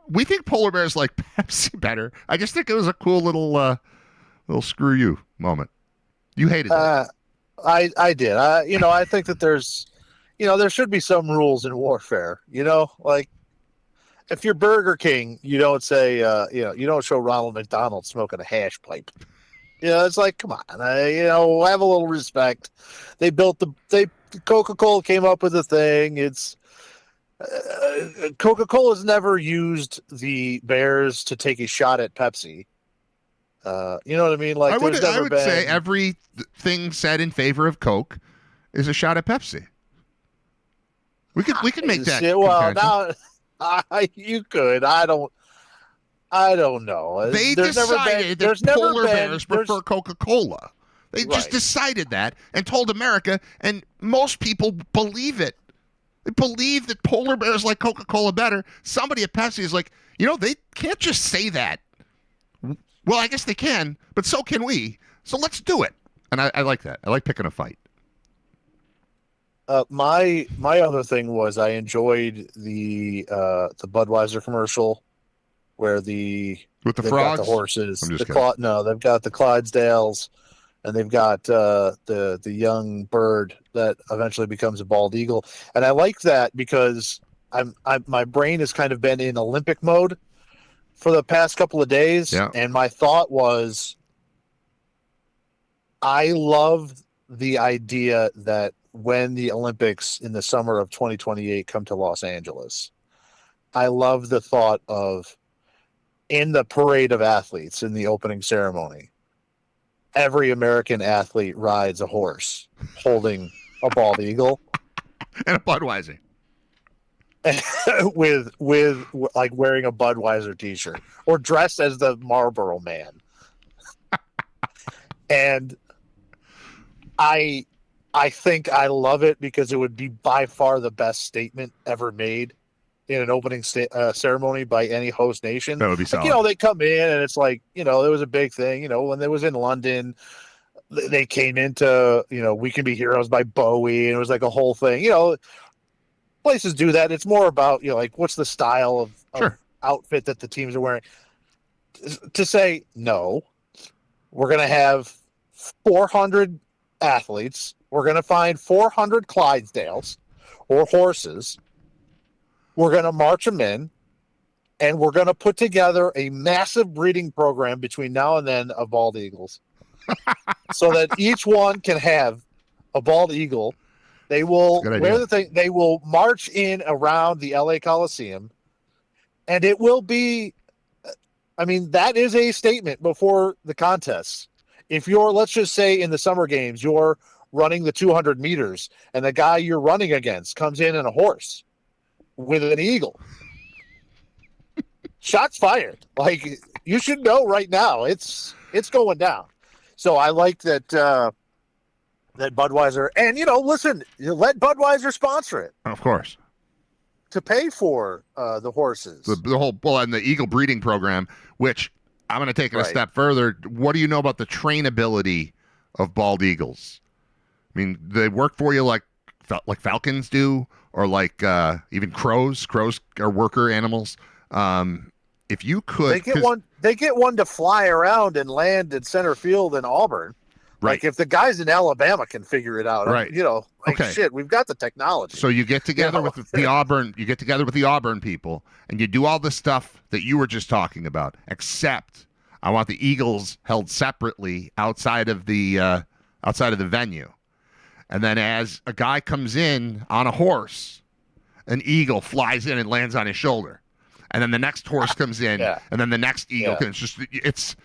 we think polar bears like Pepsi better. I just think it was a cool little screw you moment. You hated that. I did. I think that there's, there should be some rules in warfare. Like if you're Burger King, you don't say, you don't show Ronald McDonald smoking a hash pipe. It's like, come on, have a little respect. Coca-Cola came up with a thing. It's Coca-Cola's never used the Bears to take a shot at Pepsi. You know what I mean? Like, I would say everything said in favor of Coke is a shot at Pepsi. We could make that. Well, now you could. I don't. I don't know. They There's decided that polar bears prefer Coca-Cola. They just Right. decided that and told America, and most people believe it. They believe that polar bears like Coca-Cola better. Somebody at Pepsi is like, they can't just say that. Well, I guess they can, but so can we. So let's do it. And I like that. I like picking a fight. My other thing was I enjoyed the Budweiser commercial where With the they've frogs? got the horses. I'm just kidding. No, they've got the Clydesdales, and they've got the young bird that eventually becomes a bald eagle. And I like that because my brain has kind of been in Olympic mode for the past couple of days, Yeah. and my thought was, I love the idea that when the Olympics in the summer of 2028 come to Los Angeles, I love the thought of, in the parade of athletes in the opening ceremony, every American athlete rides a horse holding a bald eagle And a Budweiser. with like wearing a Budweiser t-shirt or dressed as the Marlboro Man. And I think I love it because it would be by far the best statement ever made in an opening ceremony by any host nation. That would be solid. They come in and it's like, there was a big thing, when it was in London, they came into, We Can Be Heroes by Bowie, and it was like a whole thing. Places do that. It's more about, like, what's the style of Sure. outfit that the teams are wearing. To say, no, we're going to have 400 athletes. We're going to find 400 Clydesdales or horses. We're going to march them in, and we're going to put together a massive breeding program between now and then of bald eagles so that each one can have a bald eagle. They will wear the thing. They will march in around the LA Coliseum, and it will be, that is a statement before the contests. If you're, let's just say in the summer games, you're running the 200 meters and the guy you're running against comes in a horse with an eagle, shots fired. Like, you should know right now it's going down. So I like that, that Budweiser, and listen, let Budweiser sponsor it. Of course. To pay for the horses. The whole, and the eagle breeding program, which I'm going to take it a step further. What do you know about the trainability of bald eagles? I mean, they work for you like falcons do, or like even crows. Crows are worker animals. If you could, they get one to fly around and land in center field in Auburn. Right. Like, if the guys in Alabama can figure it out, right? Shit, we've got the technology. So you get together with the Auburn, people, and you do all the stuff that you were just talking about. Except, I want the Eagles held separately outside of the venue, and then as a guy comes in on a horse, an eagle flies in and lands on his shoulder, and then the next horse comes in, and then the next eagle. It's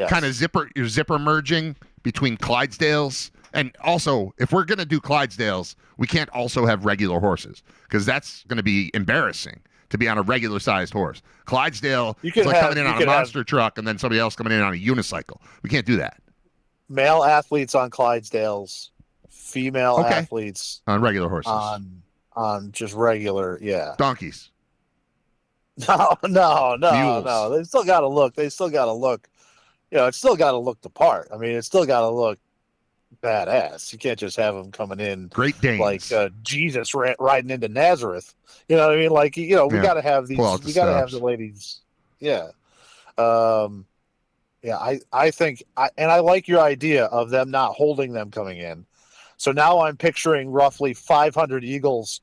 kind of zipper merging between Clydesdales. And also, if we're going to do Clydesdales, we can't also have regular horses, because that's going to be embarrassing to be on a regular-sized horse. Clydesdale is like coming in on a monster truck and then somebody else coming in on a unicycle. We can't do that. Male athletes on Clydesdales, female athletes on regular horses. On just regular, donkeys. No. Mules. They still got to look. It's still got to look the part. I mean, it's still got to look badass. You can't just have them coming in Great Danes, like Jesus riding into Nazareth. You know what I mean? Like, we got to have these. We got to have the ladies. Yeah. I think, and I like your idea of them not holding them coming in. So now I'm picturing roughly 500 eagles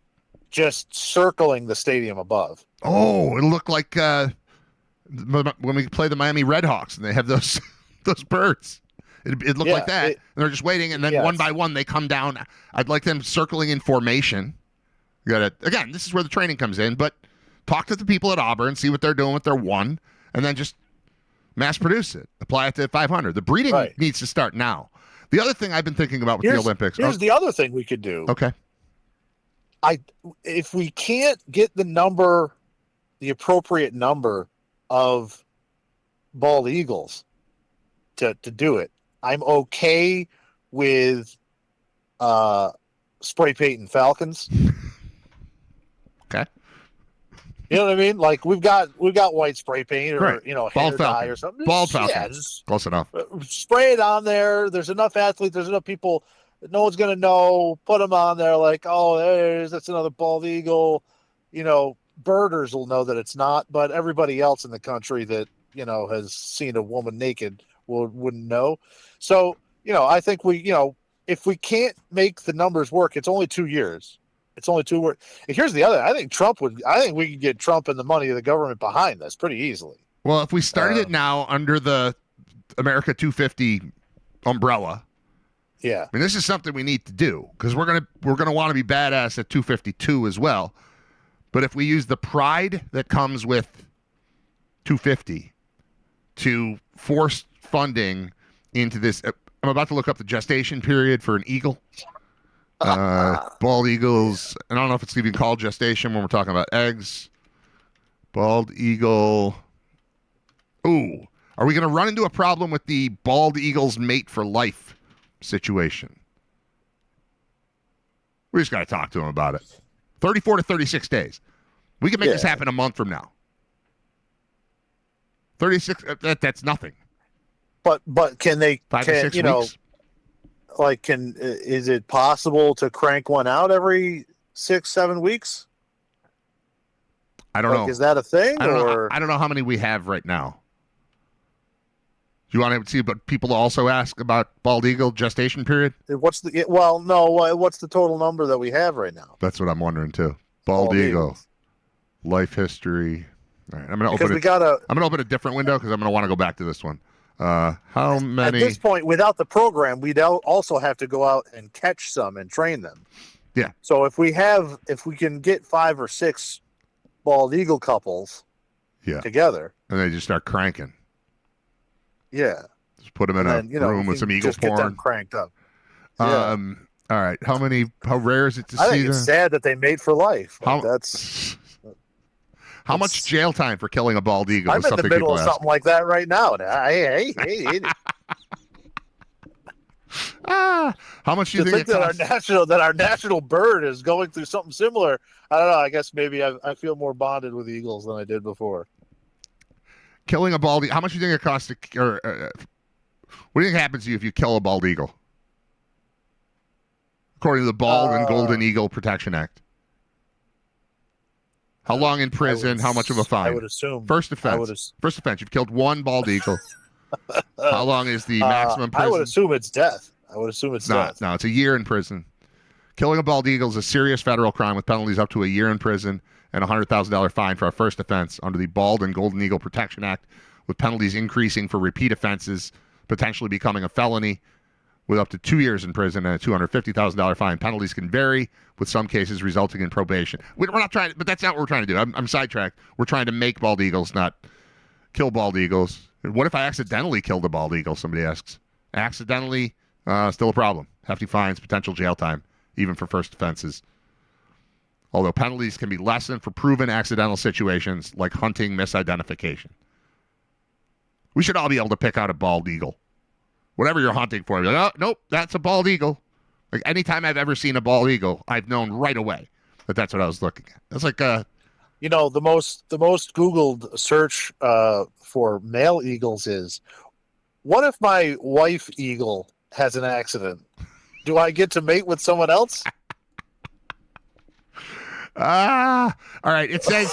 just circling the stadium above. Oh, it'll look like when we play the Miami Redhawks and they have those birds. It'd look like that. And they're just waiting, and then one by one they come down. I'd like them circling in formation. You got to, again, this is where the training comes in, but talk to the people at Auburn, see what they're doing with their one, and then just mass produce it. Apply it to 500. The breeding needs to start now. The other thing I've been thinking about with the Olympics. Here's the other thing we could do. Okay. If we can't get the appropriate number of bald eagles to do it. I'm okay with spray painting falcons. Okay. You know what I mean? Like we've got white spray paint or Right. hair Bald dye falcon. or something. Bald Just, falcon. yeah, just Close enough. spray it on there. There's enough athletes. There's enough people. No one's gonna know. Put them on there. Like, oh, that's another bald eagle. Birders will know that it's not, but everybody else in the country that has seen a woman naked wouldn't know. So I think if we can't make the numbers work, it's only 2 years. It's only 2 words. Here's the other. I think we could get Trump and the money of the government behind this pretty easily. Well, if we started it now under the America 250 umbrella, yeah. I mean, this is something we need to do because we're gonna want to be badass at 252 as well. But if we use the pride that comes with 250 to force funding into this, I'm about to look up the gestation period for an eagle. Bald eagles, and I don't know if it's even called gestation when we're talking about eggs. Bald eagle. Ooh, are we going to run into a problem with the bald eagles mate for life situation? We just got to talk to him about it. 34 to 36 days. We can make this happen a month from now. 36, that's nothing. But can they, 5 to 6 weeks? Is it possible to crank one out every 6-7 weeks? I don't know. Is that a thing? I don't know how many we have right now. Do you want to see, but people also ask about bald eagle gestation period? What's the total number that we have right now? That's what I'm wondering too. Bald eagle, life history. All right, I'm gonna open a different window because I'm gonna want to go back to this one. How many? At this point, without the program, we'd also have to go out and catch some and train them. Yeah. So if we can get 5 or 6 bald eagle couples, together, and they just start cranking. Yeah. Just put them in a room with some eagle porn. Get them cranked up. Yeah. All right. How rare is it to see? I think it's sad that they mate for life. How much jail time for killing a bald eagle? I'm in the middle of something like that right now. Hey. How much do you think that our national bird is going through something similar? I don't know. I guess maybe I feel more bonded with eagles than I did before. Killing a bald eagle. How much do you think it costs what do you think happens to you if you kill a bald eagle? According to the Bald and Golden Eagle Protection Act. How long in prison? How much of a fine? I would assume. First offense. First offense. You've killed one bald eagle. How long is the maximum prison? I would assume it's death. Death. No, it's a year in prison. Killing a bald eagle is a serious federal crime with penalties up to a year in prison and a $100,000 fine for a first offense under the Bald and Golden Eagle Protection Act, with penalties increasing for repeat offenses, potentially becoming a felony, with up to 2 years in prison and a $250,000 fine. Penalties can vary, with some cases resulting in probation. We're not trying, but that's not what we're trying to do. I'm sidetracked. We're trying to make bald eagles, not kill bald eagles. What if I accidentally killed a bald eagle? Somebody asks. Accidentally, still a problem. Hefty fines, potential jail time, even for first offenses. Although penalties can be lessened for proven accidental situations like hunting misidentification. We should all be able to pick out a bald eagle. Whatever you're hunting for, you're like, oh, nope, that's a bald eagle. Like anytime I've ever seen a bald eagle, I've known right away that that's what I was looking at. That's like the most Googled search for male eagles is, what if my wife eagle has an accident? Do I get to mate with someone else? All right. It says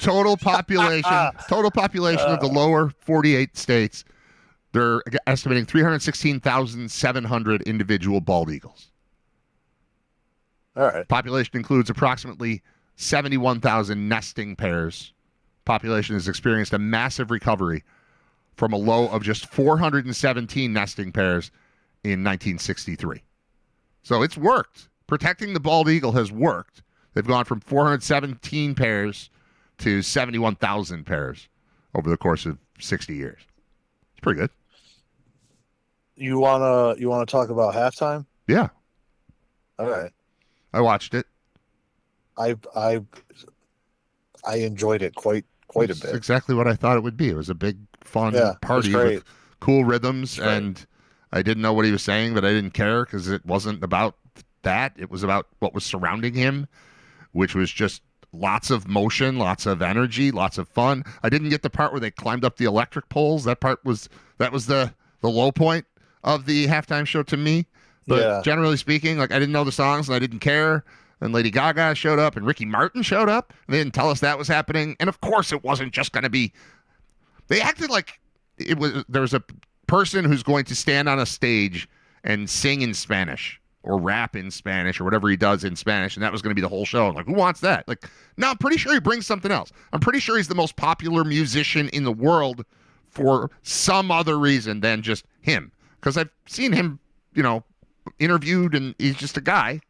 total population of the lower 48 states. They're estimating 316,700 individual bald eagles. All right. Population includes approximately 71,000 nesting pairs. Population has experienced a massive recovery from a low of just 417 nesting pairs in 1963. So it's worked. Protecting the bald eagle has worked. They've gone from 417 pairs to 71,000 pairs over the course of 60 years. It's pretty good. You wanna talk about halftime? Yeah. All right. I watched it. I enjoyed it quite quite a It's bit. exactly what I thought it would be. It was a big, fun Yeah, it was party great. with cool rhythms, It's great. and I didn't know what he was saying, but I didn't care because it wasn't about that. It was about what was surrounding him, which was just lots of motion, lots of energy, lots of fun. I didn't get the part where they climbed up the electric poles. That was the low point of the halftime show to me. But Yeah. generally speaking, like I didn't know the songs and I didn't care. And Lady Gaga showed up and Ricky Martin showed up. And they didn't tell us that was happening. And of course, it wasn't just going to be. They acted like it was. There was a person who's going to stand on a stage and sing in Spanish or rap in Spanish or whatever he does in Spanish, and that was going to be the whole show. Like, who wants that? Like, no, I'm pretty sure he brings something else. I'm pretty sure he's the most popular musician in the world for some other reason than just him. Because I've seen him, interviewed, and he's just a guy.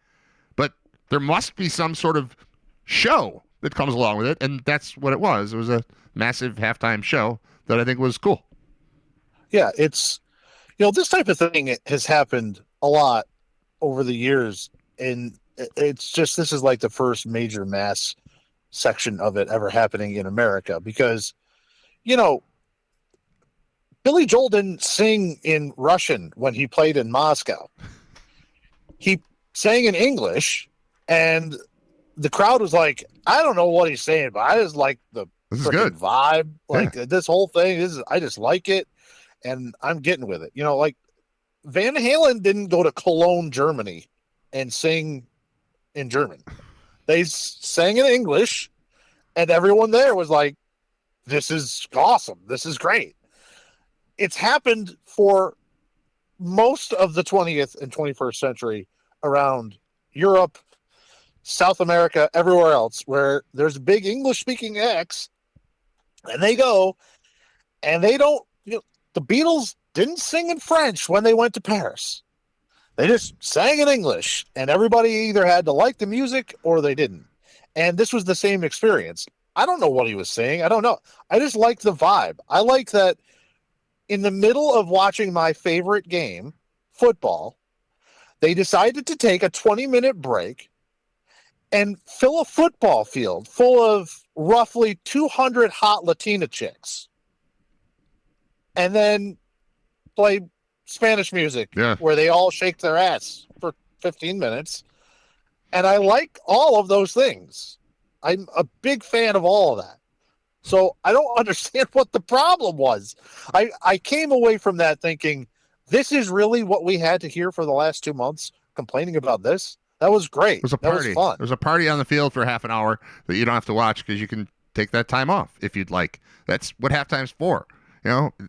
But there must be some sort of show that comes along with it, and that's what it was. It was a massive halftime show that I think was cool. Yeah, it's this type of thing has happened a lot over the years, and it's just this is like the first major mass section of it ever happening in America because Billy Joel didn't sing in Russian when he played in Moscow. He sang in English, and the crowd was like, I don't know what he's saying, but I just like the This is good. vibe. Like this whole thing I just like it, and I'm getting with it. Like Van Halen didn't go to Cologne, Germany, and sing in German. They sang in English, and everyone there was like, this is awesome. This is great. It's happened for most of the 20th and 21st century around Europe, South America, everywhere else, where there's big English-speaking acts, and they go, and they don't, the Beatles didn't sing in French when they went to Paris. They just sang in English, and everybody either had to like the music or they didn't. And this was the same experience. I don't know what he was saying. I don't know. I just like the vibe. I like that in the middle of watching my favorite game, football, they decided to take a 20-minute break and fill a football field full of roughly 200 hot Latina chicks. And then play Spanish music where they all shake their ass for 15 minutes. And I like all of those things. I'm a big fan of all of that. So I don't understand what the problem was. I came away from that thinking, this is really what we had to hear for the last 2 months, complaining about this. That was great. It was a party. That was fun. There was a party on the field for half an hour that you don't have to watch because you can take that time off if you'd like. That's what halftime's for.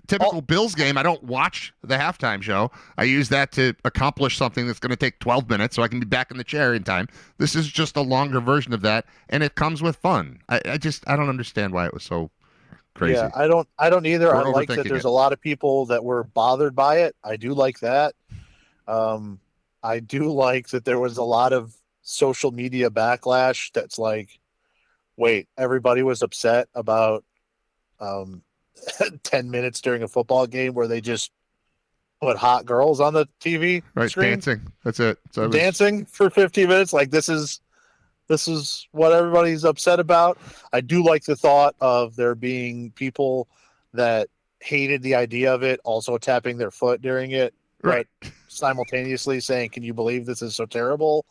Typical Bills game, I don't watch the halftime show. I use that to accomplish something that's going to take 12 minutes so I can be back in the chair in time. This is just a longer version of that, and it comes with fun. I don't understand why it was so crazy. Yeah, I don't either. We're I like that there's a lot of people that were bothered by it. I do like that. I do like that there was a lot of social media backlash that's like, wait, everybody was upset about 10 minutes during a football game where they just put hot girls on the TV screen. Dancing. That's it. So dancing for 15 minutes. Like this is what everybody's upset about. I do like the thought of there being people that hated the idea of it also tapping their foot during it, right? But simultaneously saying, can you believe this is so terrible?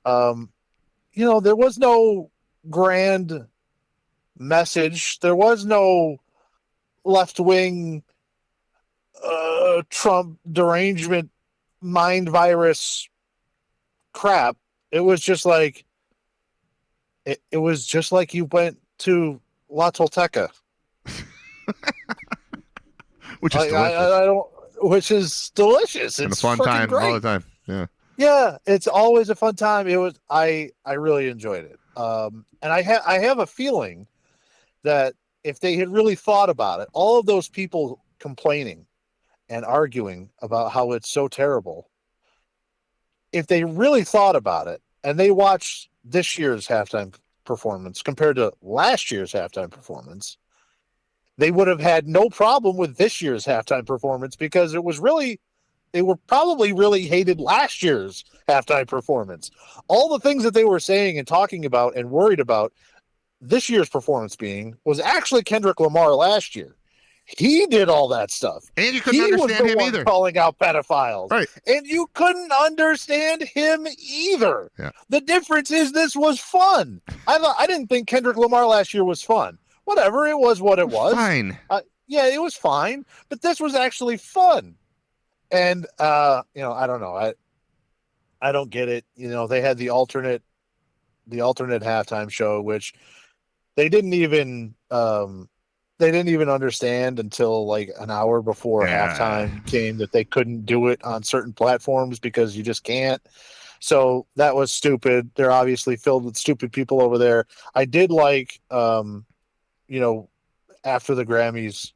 There was no grand message. There was no left-wing Trump derangement mind virus crap. It was just like it was just like you went to La Tolteca. Which is delicious. I don't which is delicious. And it's a fun time great. all the time. Yeah. Yeah, it's always a fun time. It was I really enjoyed it. And I have a feeling that if they had really thought about it, all of those people complaining and arguing about how it's so terrible, if they really thought about it and they watched this year's halftime performance compared to last year's halftime performance, they would have had no problem with this year's halftime performance because they were probably really hated last year's halftime performance. All the things that they were saying and talking about and worried about this year's performance being was actually Kendrick Lamar last year. He did all that stuff. And you couldn't understand him either. Calling out pedophiles. Right. And you couldn't understand him either. Yeah. The difference is this was fun. I didn't think Kendrick Lamar last year was fun. Whatever, it was what it was. Fine. Yeah, it was fine. But this was actually fun. And, I don't know. I don't get it. They had the alternate halftime show, which they didn't even understand until like an hour before halftime came that they couldn't do it on certain platforms because you just can't. So that was stupid. They're obviously filled with stupid people over there. I did like, after the Grammys,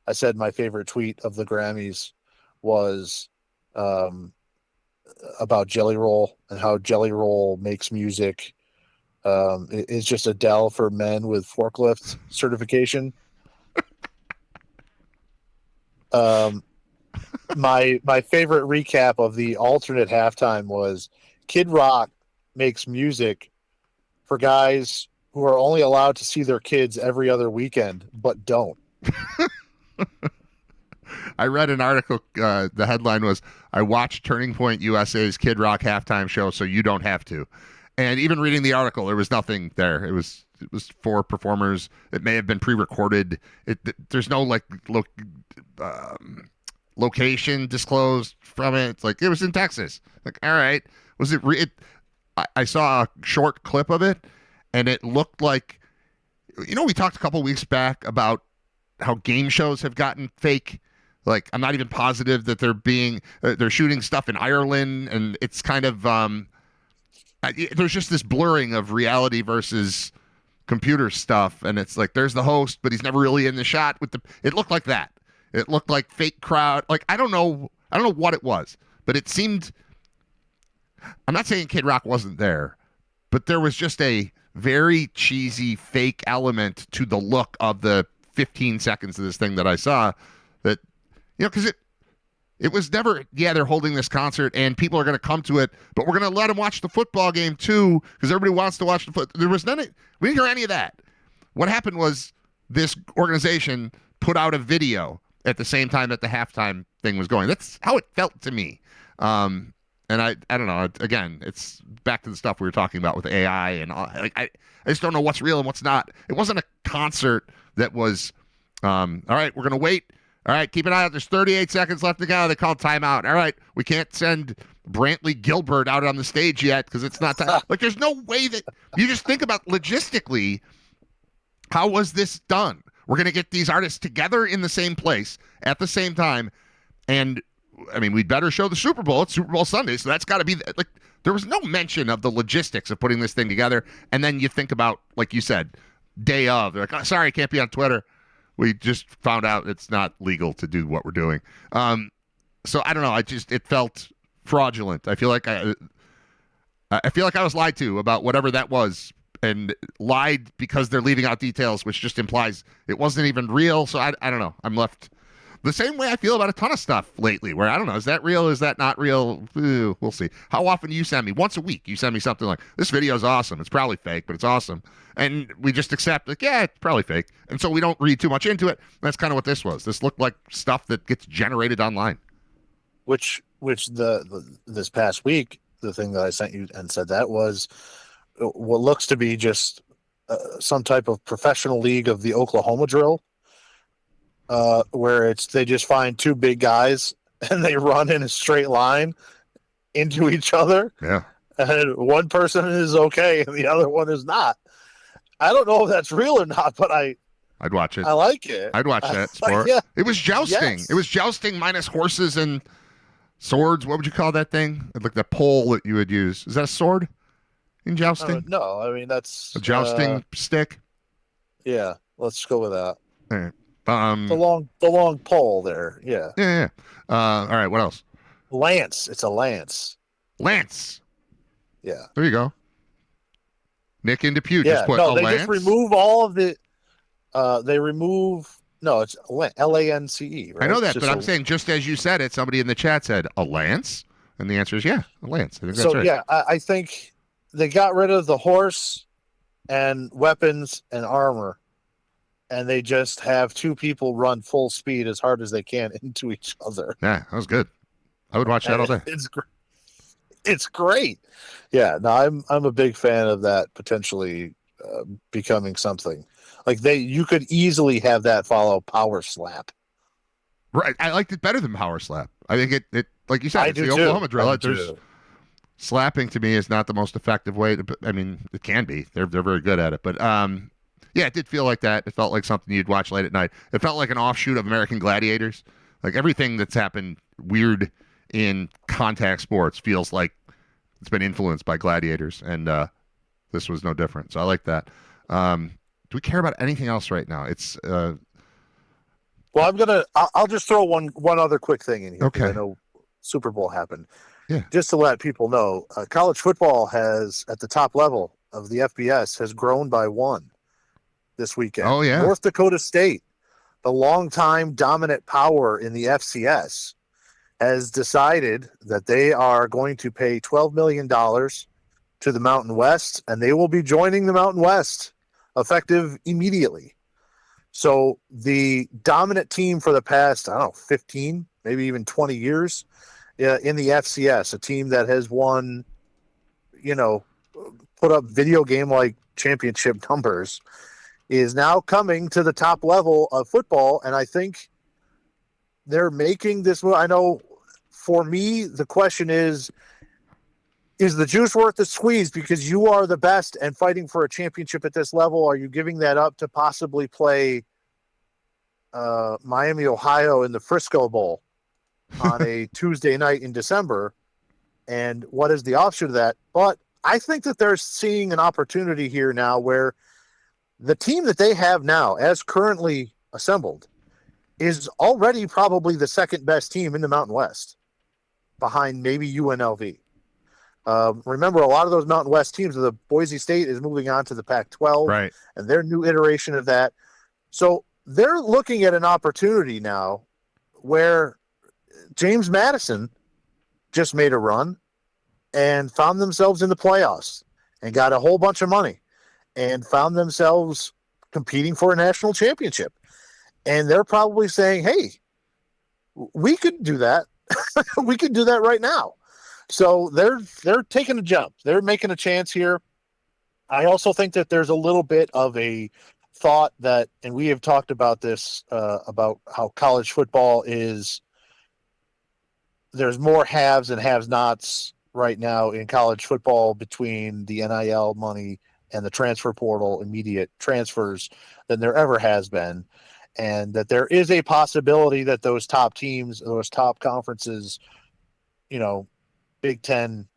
I said my favorite tweet of the Grammys was about Jelly Roll and how Jelly Roll makes music. It's just Adele for men with forklift certification. My favorite recap of the alternate halftime was Kid Rock makes music for guys who are only allowed to see their kids every other weekend, but don't. I read an article. The headline was, I watched Turning Point USA's Kid Rock halftime show, so you don't have to. And even reading the article, there was nothing there. It was for performers. It may have been pre-recorded. There's no location disclosed from it. It's like it was in Texas. Like, all right, was it? I saw a short clip of it, and it looked like, we talked a couple weeks back about how game shows have gotten fake. Like, I'm not even positive that they're shooting stuff in Ireland, and it's kind of there's just this blurring of reality versus computer stuff, and it's like there's the host, but he's never really in the shot with it looked like that. It looked like fake crowd. Like, I don't know what it was, but it seemed, I'm not saying Kid Rock wasn't there, but there was just a very cheesy fake element to the look of the 15 seconds of this thing that I saw, that, because it was never, they're holding this concert and people are going to come to it, but we're going to let them watch the football game too because everybody wants to watch the foot. There was we didn't hear any of that. What happened was this organization put out a video at the same time that the halftime thing was going. That's how it felt to me. And I don't know. Again, it's back to the stuff we were talking about with AI and all. Like, I just don't know what's real and what's not. It wasn't a concert that was, all right, we're going to wait. All right, keep an eye out. There's 38 seconds left to go. They called timeout. All right, we can't send Brantley Gilbert out on the stage yet because it's not time. Like, there's no way that you just think about logistically, how was this done? We're going to get these artists together in the same place at the same time. And, I mean, we'd better show the Super Bowl. It's Super Bowl Sunday, so that's got to be, like, there was no mention of the logistics of putting this thing together. And then you think about, like you said, day of. They're like, oh, sorry, I can't be on Twitter. We just found out it's not legal to do what we're doing. So I don't know. It felt fraudulent. I feel like I was lied to about whatever that was, and lied because they're leaving out details, which just implies it wasn't even real. So I don't know. I'm left the same way I feel about a ton of stuff lately, where I don't know, is that real? Is that not real? We'll see. How often do you send me? Once a week, you send me something like, this video is awesome. It's probably fake, but it's awesome. And we just accept, like, yeah, it's probably fake. And so we don't read too much into it. That's kind of what this was. This looked like stuff that gets generated online. Which this past week, the thing that I sent you and said that was what looks to be just some type of professional league of the Oklahoma drill, where they just find two big guys and they run in a straight line into each other. Yeah. And one person is okay and the other one is not. I don't know if that's real or not, but I'd watch it. I like it. I'd watch that sport. Yeah. It was jousting. Yes. It was jousting minus horses and swords. What would you call that thing? Like the pole that you would use. Is that a sword in jousting? No, I mean, that's a jousting stick. Yeah, let's go with that. All right. The long pole there. Yeah. Yeah. All right. What else? Lance. It's a lance. Lance. Yeah. There you go. Nick and Depew just put they Lance. just remove all of the. They remove. No, it's Lance. Right? I know that, but I'm saying just as you said it, somebody in the chat said a lance, and the answer is yeah, a lance. I think that's right. Yeah, I think they got rid of the horse and weapons and armor, and they just have two people run full speed as hard as they can into each other. Yeah, that was good. I would watch that all day. It's great. Yeah, no, I'm a big fan of that potentially becoming something. Like you could easily have that follow Power Slap. Right. I liked it better than Power Slap. I think it like you said, I it's do the too. Oklahoma drill. I do There's too. slapping to me is not the most effective way to. I mean, it can be. They're very good at it, but yeah, it did feel like that. It felt like something you'd watch late at night. It felt like an offshoot of American Gladiators. Like everything that's happened weird in contact sports feels like it's been influenced by Gladiators, and this was no different. So I like that. Do we care about anything else right now? It's Well, I'll just throw one other quick thing in here. Okay. I know Super Bowl happened. Yeah. Just to let people know, college football has, at the top level of the FBS, has grown by one this weekend. Oh, yeah. North Dakota State, the longtime dominant power in the FCS, has decided that they are going to pay $12 million to the Mountain West, and they will be joining the Mountain West effective immediately. So the dominant team for the past, 15, maybe even 20 years in the FCS, a team that has won, put up video game like championship numbers, is now coming to the top level of football. And I think they're making this move. I know for me, the question is the juice worth the squeeze? Because you are the best and fighting for a championship at this level. Are you giving that up to possibly play Miami, Ohio in the Frisco Bowl on a Tuesday night in December? And what is the option of that? But I think that they're seeing an opportunity here now where the team that they have now, as currently assembled, is already probably the second best team in the Mountain West, behind maybe UNLV. Remember, a lot of those Mountain West teams, the Boise State is moving on to the Pac-12, right. and their new iteration of that. So they're looking at an opportunity now where James Madison just made a run and found themselves in the playoffs and got a whole bunch of money and found themselves competing for a national championship. And they're probably saying, hey, we could do that. We could do that right now. So they're taking a jump. They're making a chance here. I also think that there's a little bit of a thought that, and we have talked about this, about how college football is, there's more haves and have-nots right now in college football between the NIL money and the transfer portal immediate transfers than there ever has been. And that there is a possibility that those top teams, those top conferences, Big Ten,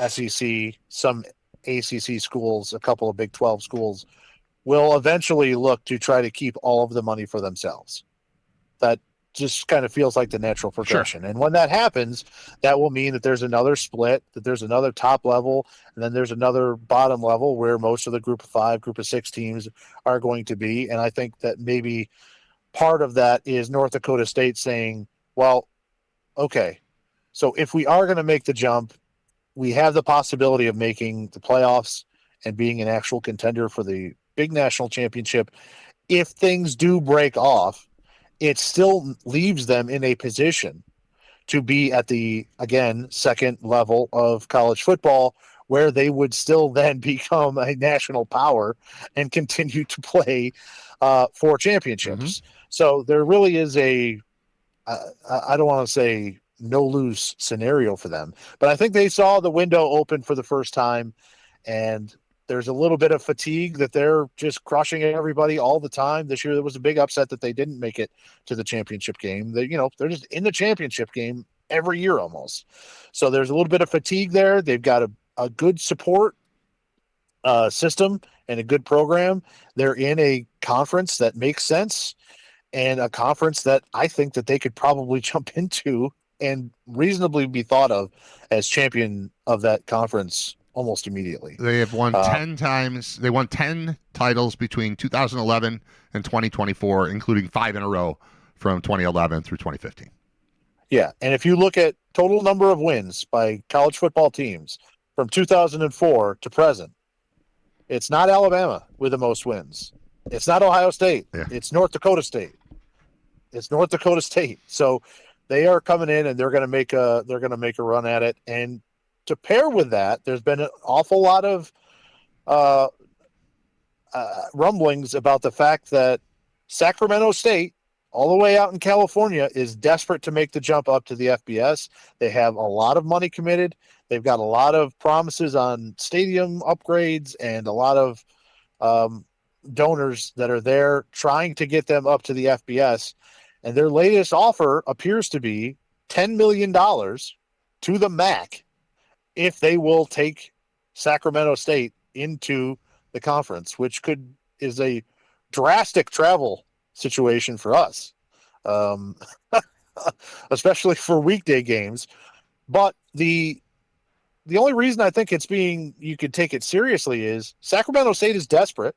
SEC, some ACC schools, a couple of Big 12 schools, will eventually look to try to keep all of the money for themselves. That just kind of feels like the natural progression. Sure. And when that happens, that will mean that there's another split, that there's another top level, and then there's another bottom level where most of the group of 5, group of 6 teams are going to be. And I think that maybe part of that is North Dakota State saying, well, okay, so if we are going to make the jump, we have the possibility of making the playoffs and being an actual contender for the big national championship. If things do break off, it still leaves them in a position to be at the, again, second level of college football, where they would still then become a national power and continue to play for championships. Mm-hmm. So there really is I don't want to say no-lose scenario for them, but I think they saw the window open for the first time, and there's a little bit of fatigue that they're just crushing everybody all the time. This year, there was a big upset that they didn't make it to the championship game. They're just in the championship game every year almost. So there's a little bit of fatigue there. They've got a good support system and a good program. They're in a conference that makes sense, and a conference that I think that they could probably jump into and reasonably be thought of as champion of that conference almost immediately. They have won 10 times. They won 10 titles between 2011 and 2024, including 5 in a row from 2011 through 2015. Yeah, and if you look at total number of wins by college football teams from 2004 to present, It's not Alabama with the most wins. It's not Ohio State. Yeah. It's North Dakota State. It's North Dakota State. So they are coming in and they're going to make a run at it. And to pair with that, there's been an awful lot of rumblings about the fact that Sacramento State, all the way out in California, is desperate to make the jump up to the FBS. They have a lot of money committed. They've got a lot of promises on stadium upgrades and a lot of donors that are there trying to get them up to the FBS. And their latest offer appears to be $10 million to the MAC if they will take Sacramento State into the conference, which is a drastic travel situation for us, especially for weekday games. But the only reason I think you could take it seriously is Sacramento State is desperate.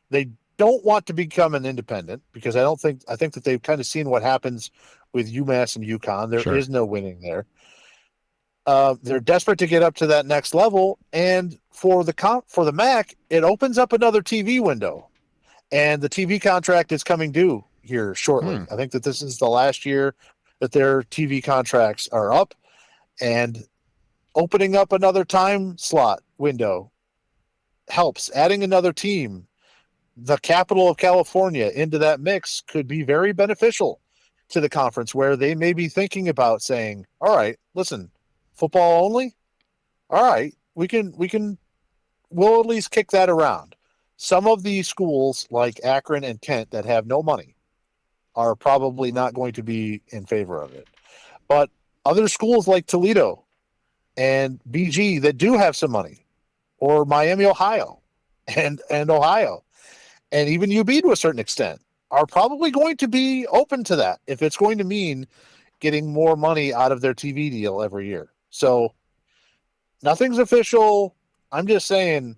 They don't want to become an independent because I think that they've kind of seen what happens with UMass and UConn. There is no winning there. They're desperate to get up to that next level, and for the MAC, it opens up another TV window, and the TV contract is coming due here shortly. I think that this is the last year that their TV contracts are up, and opening up another time slot window helps. Adding another team, the capital of California, into that mix could be very beneficial to the conference, where they may be thinking about saying, all right, listen, football only? All right, we'll at least kick that around. Some of these schools like Akron and Kent that have no money are probably not going to be in favor of it. But other schools like Toledo and BG that do have some money, or Miami, Ohio, and Ohio, and even UB to a certain extent, are probably going to be open to that if it's going to mean getting more money out of their TV deal every year. So nothing's official. I'm just saying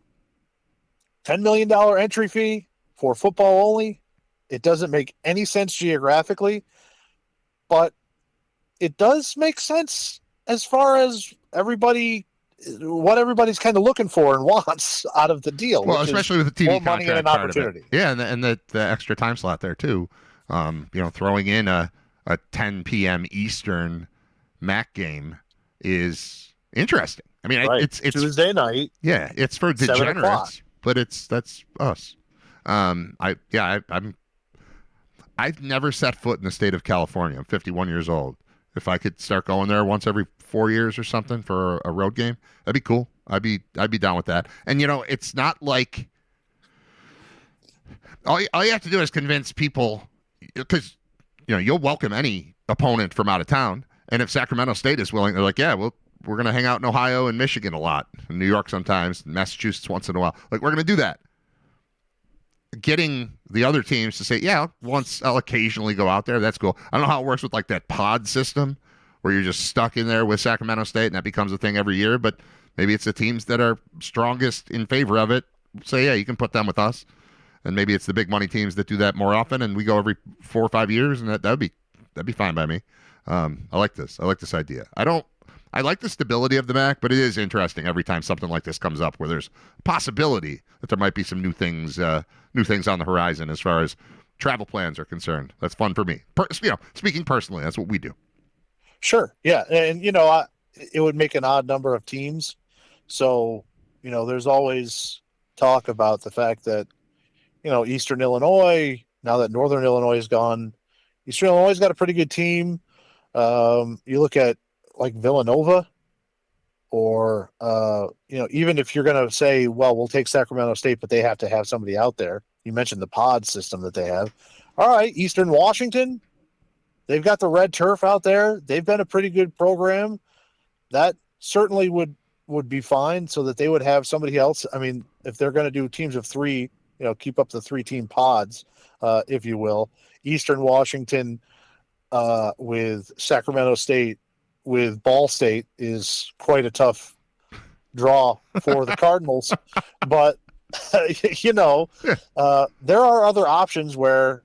$10 million entry fee for football only. It doesn't make any sense geographically, but it does make sense as far as what everybody's kind of looking for and wants out of the deal. Well, especially with the TV more money and contract an part of opportunity. it. Yeah, and the extra time slot there too. Throwing in a 10 p.m. Eastern MAC game is interesting. I mean, Right. it's Tuesday night. Yeah, it's for 7 o'clock. degenerates, but that's us. I've never set foot in the state of California. I'm 51 years old. If I could start going there once every 4 years or something for a road game, that'd be cool. I'd be down with that. And it's not like all you have to do is convince people, because you'll welcome any opponent from out of town. And if Sacramento State is willing, they're like, yeah, we're going to hang out in Ohio and Michigan a lot, in New York sometimes, Massachusetts once in a while. Like, we're going to do that. Getting the other teams to say, yeah, once I'll occasionally go out there, that's cool. I don't know how it works with like that pod system where you're just stuck in there with Sacramento State and that becomes a thing every year, but maybe it's the teams that are strongest in favor of it say, yeah, you can put them with us. And maybe it's the big money teams that do that more often, and we go every 4 or 5 years, and that'd be fine by me. I like this. I like this idea. I like the stability of the MAC, but it is interesting every time something like this comes up where there's a possibility that there might be some new things on the horizon as far as travel plans are concerned. That's fun for me. Speaking personally, that's what we do. Sure. Yeah. And, it would make an odd number of teams. So, there's always talk about the fact that, Eastern Illinois, now that Northern Illinois is gone, Eastern Illinois has got a pretty good team. You look at like Villanova, or, even if you're going to say, well, we'll take Sacramento State, but they have to have somebody out there. You mentioned the pod system that they have. All right. Eastern Washington, they've got the red turf out there. They've been a pretty good program. That certainly would be fine, so that they would have somebody else. I mean, if they're going to do teams of 3, keep up the 3-team pods, if you will. Eastern Washington with Sacramento State, with Ball State, is quite a tough draw for the Cardinals. But, there are other options where,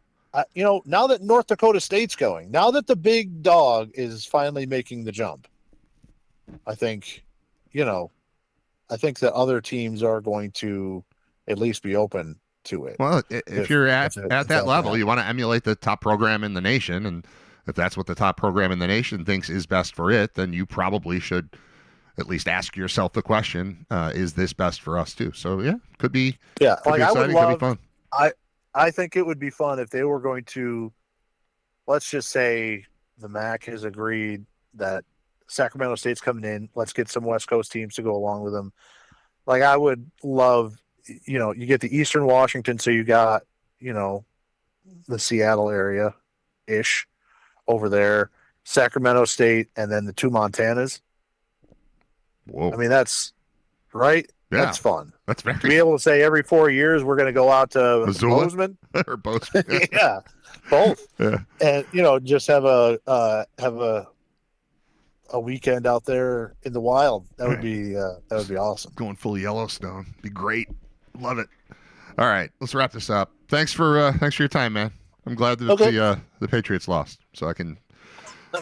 now that North Dakota State's going, now that the big dog is finally making the jump, I think that other teams are going to at least be open to it. Well, if you're at if that level, you want to emulate the top program in the nation, and if that's what the top program in the nation thinks is best for it, then you probably should at least ask yourself the question: is this best for us too? So yeah, could be. Yeah, could be exciting, could be fun. I think it would be fun if they were going to, let's just say the MAC has agreed that Sacramento State's coming in. Let's get some West Coast teams to go along with them. Like, I would love, you get the Eastern Washington, so you got, the Seattle area-ish over there, Sacramento State, and then the two Montanas. Whoa. I mean, that's right. Yeah. That's fun. That's very. To be able to say every 4 years we're going to go out to Bozeman. or Bozeman. Yeah, both. Yeah. And just have a weekend out there in the wild. That would be awesome. Going full Yellowstone, be great. Love it. All right, let's wrap this up. Thanks for your time, man. I'm glad that the Patriots lost, so I can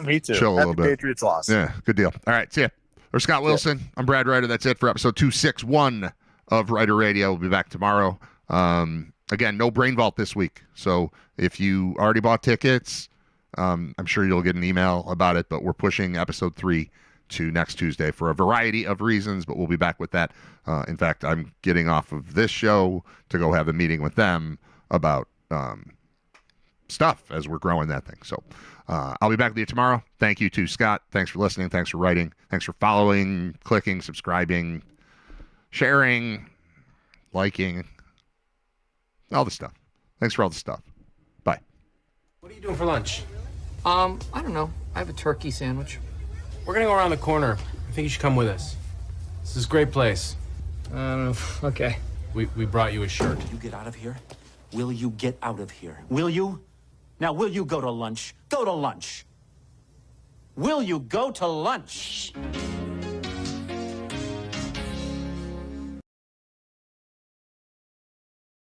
Me too. chill a little bit. Patriots lost. Yeah, good deal. All right, see ya. For Scott Wilson, I'm Brad Riter. That's it for episode 261 of Riter Radio. We'll be back tomorrow. Again, no Brain Vault this week. So if you already bought tickets, I'm sure you'll get an email about it, but we're pushing episode 3 to next Tuesday for a variety of reasons, but we'll be back with that. In fact, I'm getting off of this show to go have a meeting with them about stuff as we're growing that thing. So I'll be back with you tomorrow. Thank you to Scott. Thanks for listening. Thanks for writing. Thanks for following, clicking, subscribing, sharing, liking, all the stuff. Thanks for all the stuff. Bye. What are you doing for lunch? I don't know. I have a turkey sandwich. We're gonna go around the corner. I think you should come with us. This is a great place. I don't know. Okay. We brought you a shirt. You get out of here? Will you get out of here? Will you? Now, will you go to lunch? Go to lunch. Will you go to lunch?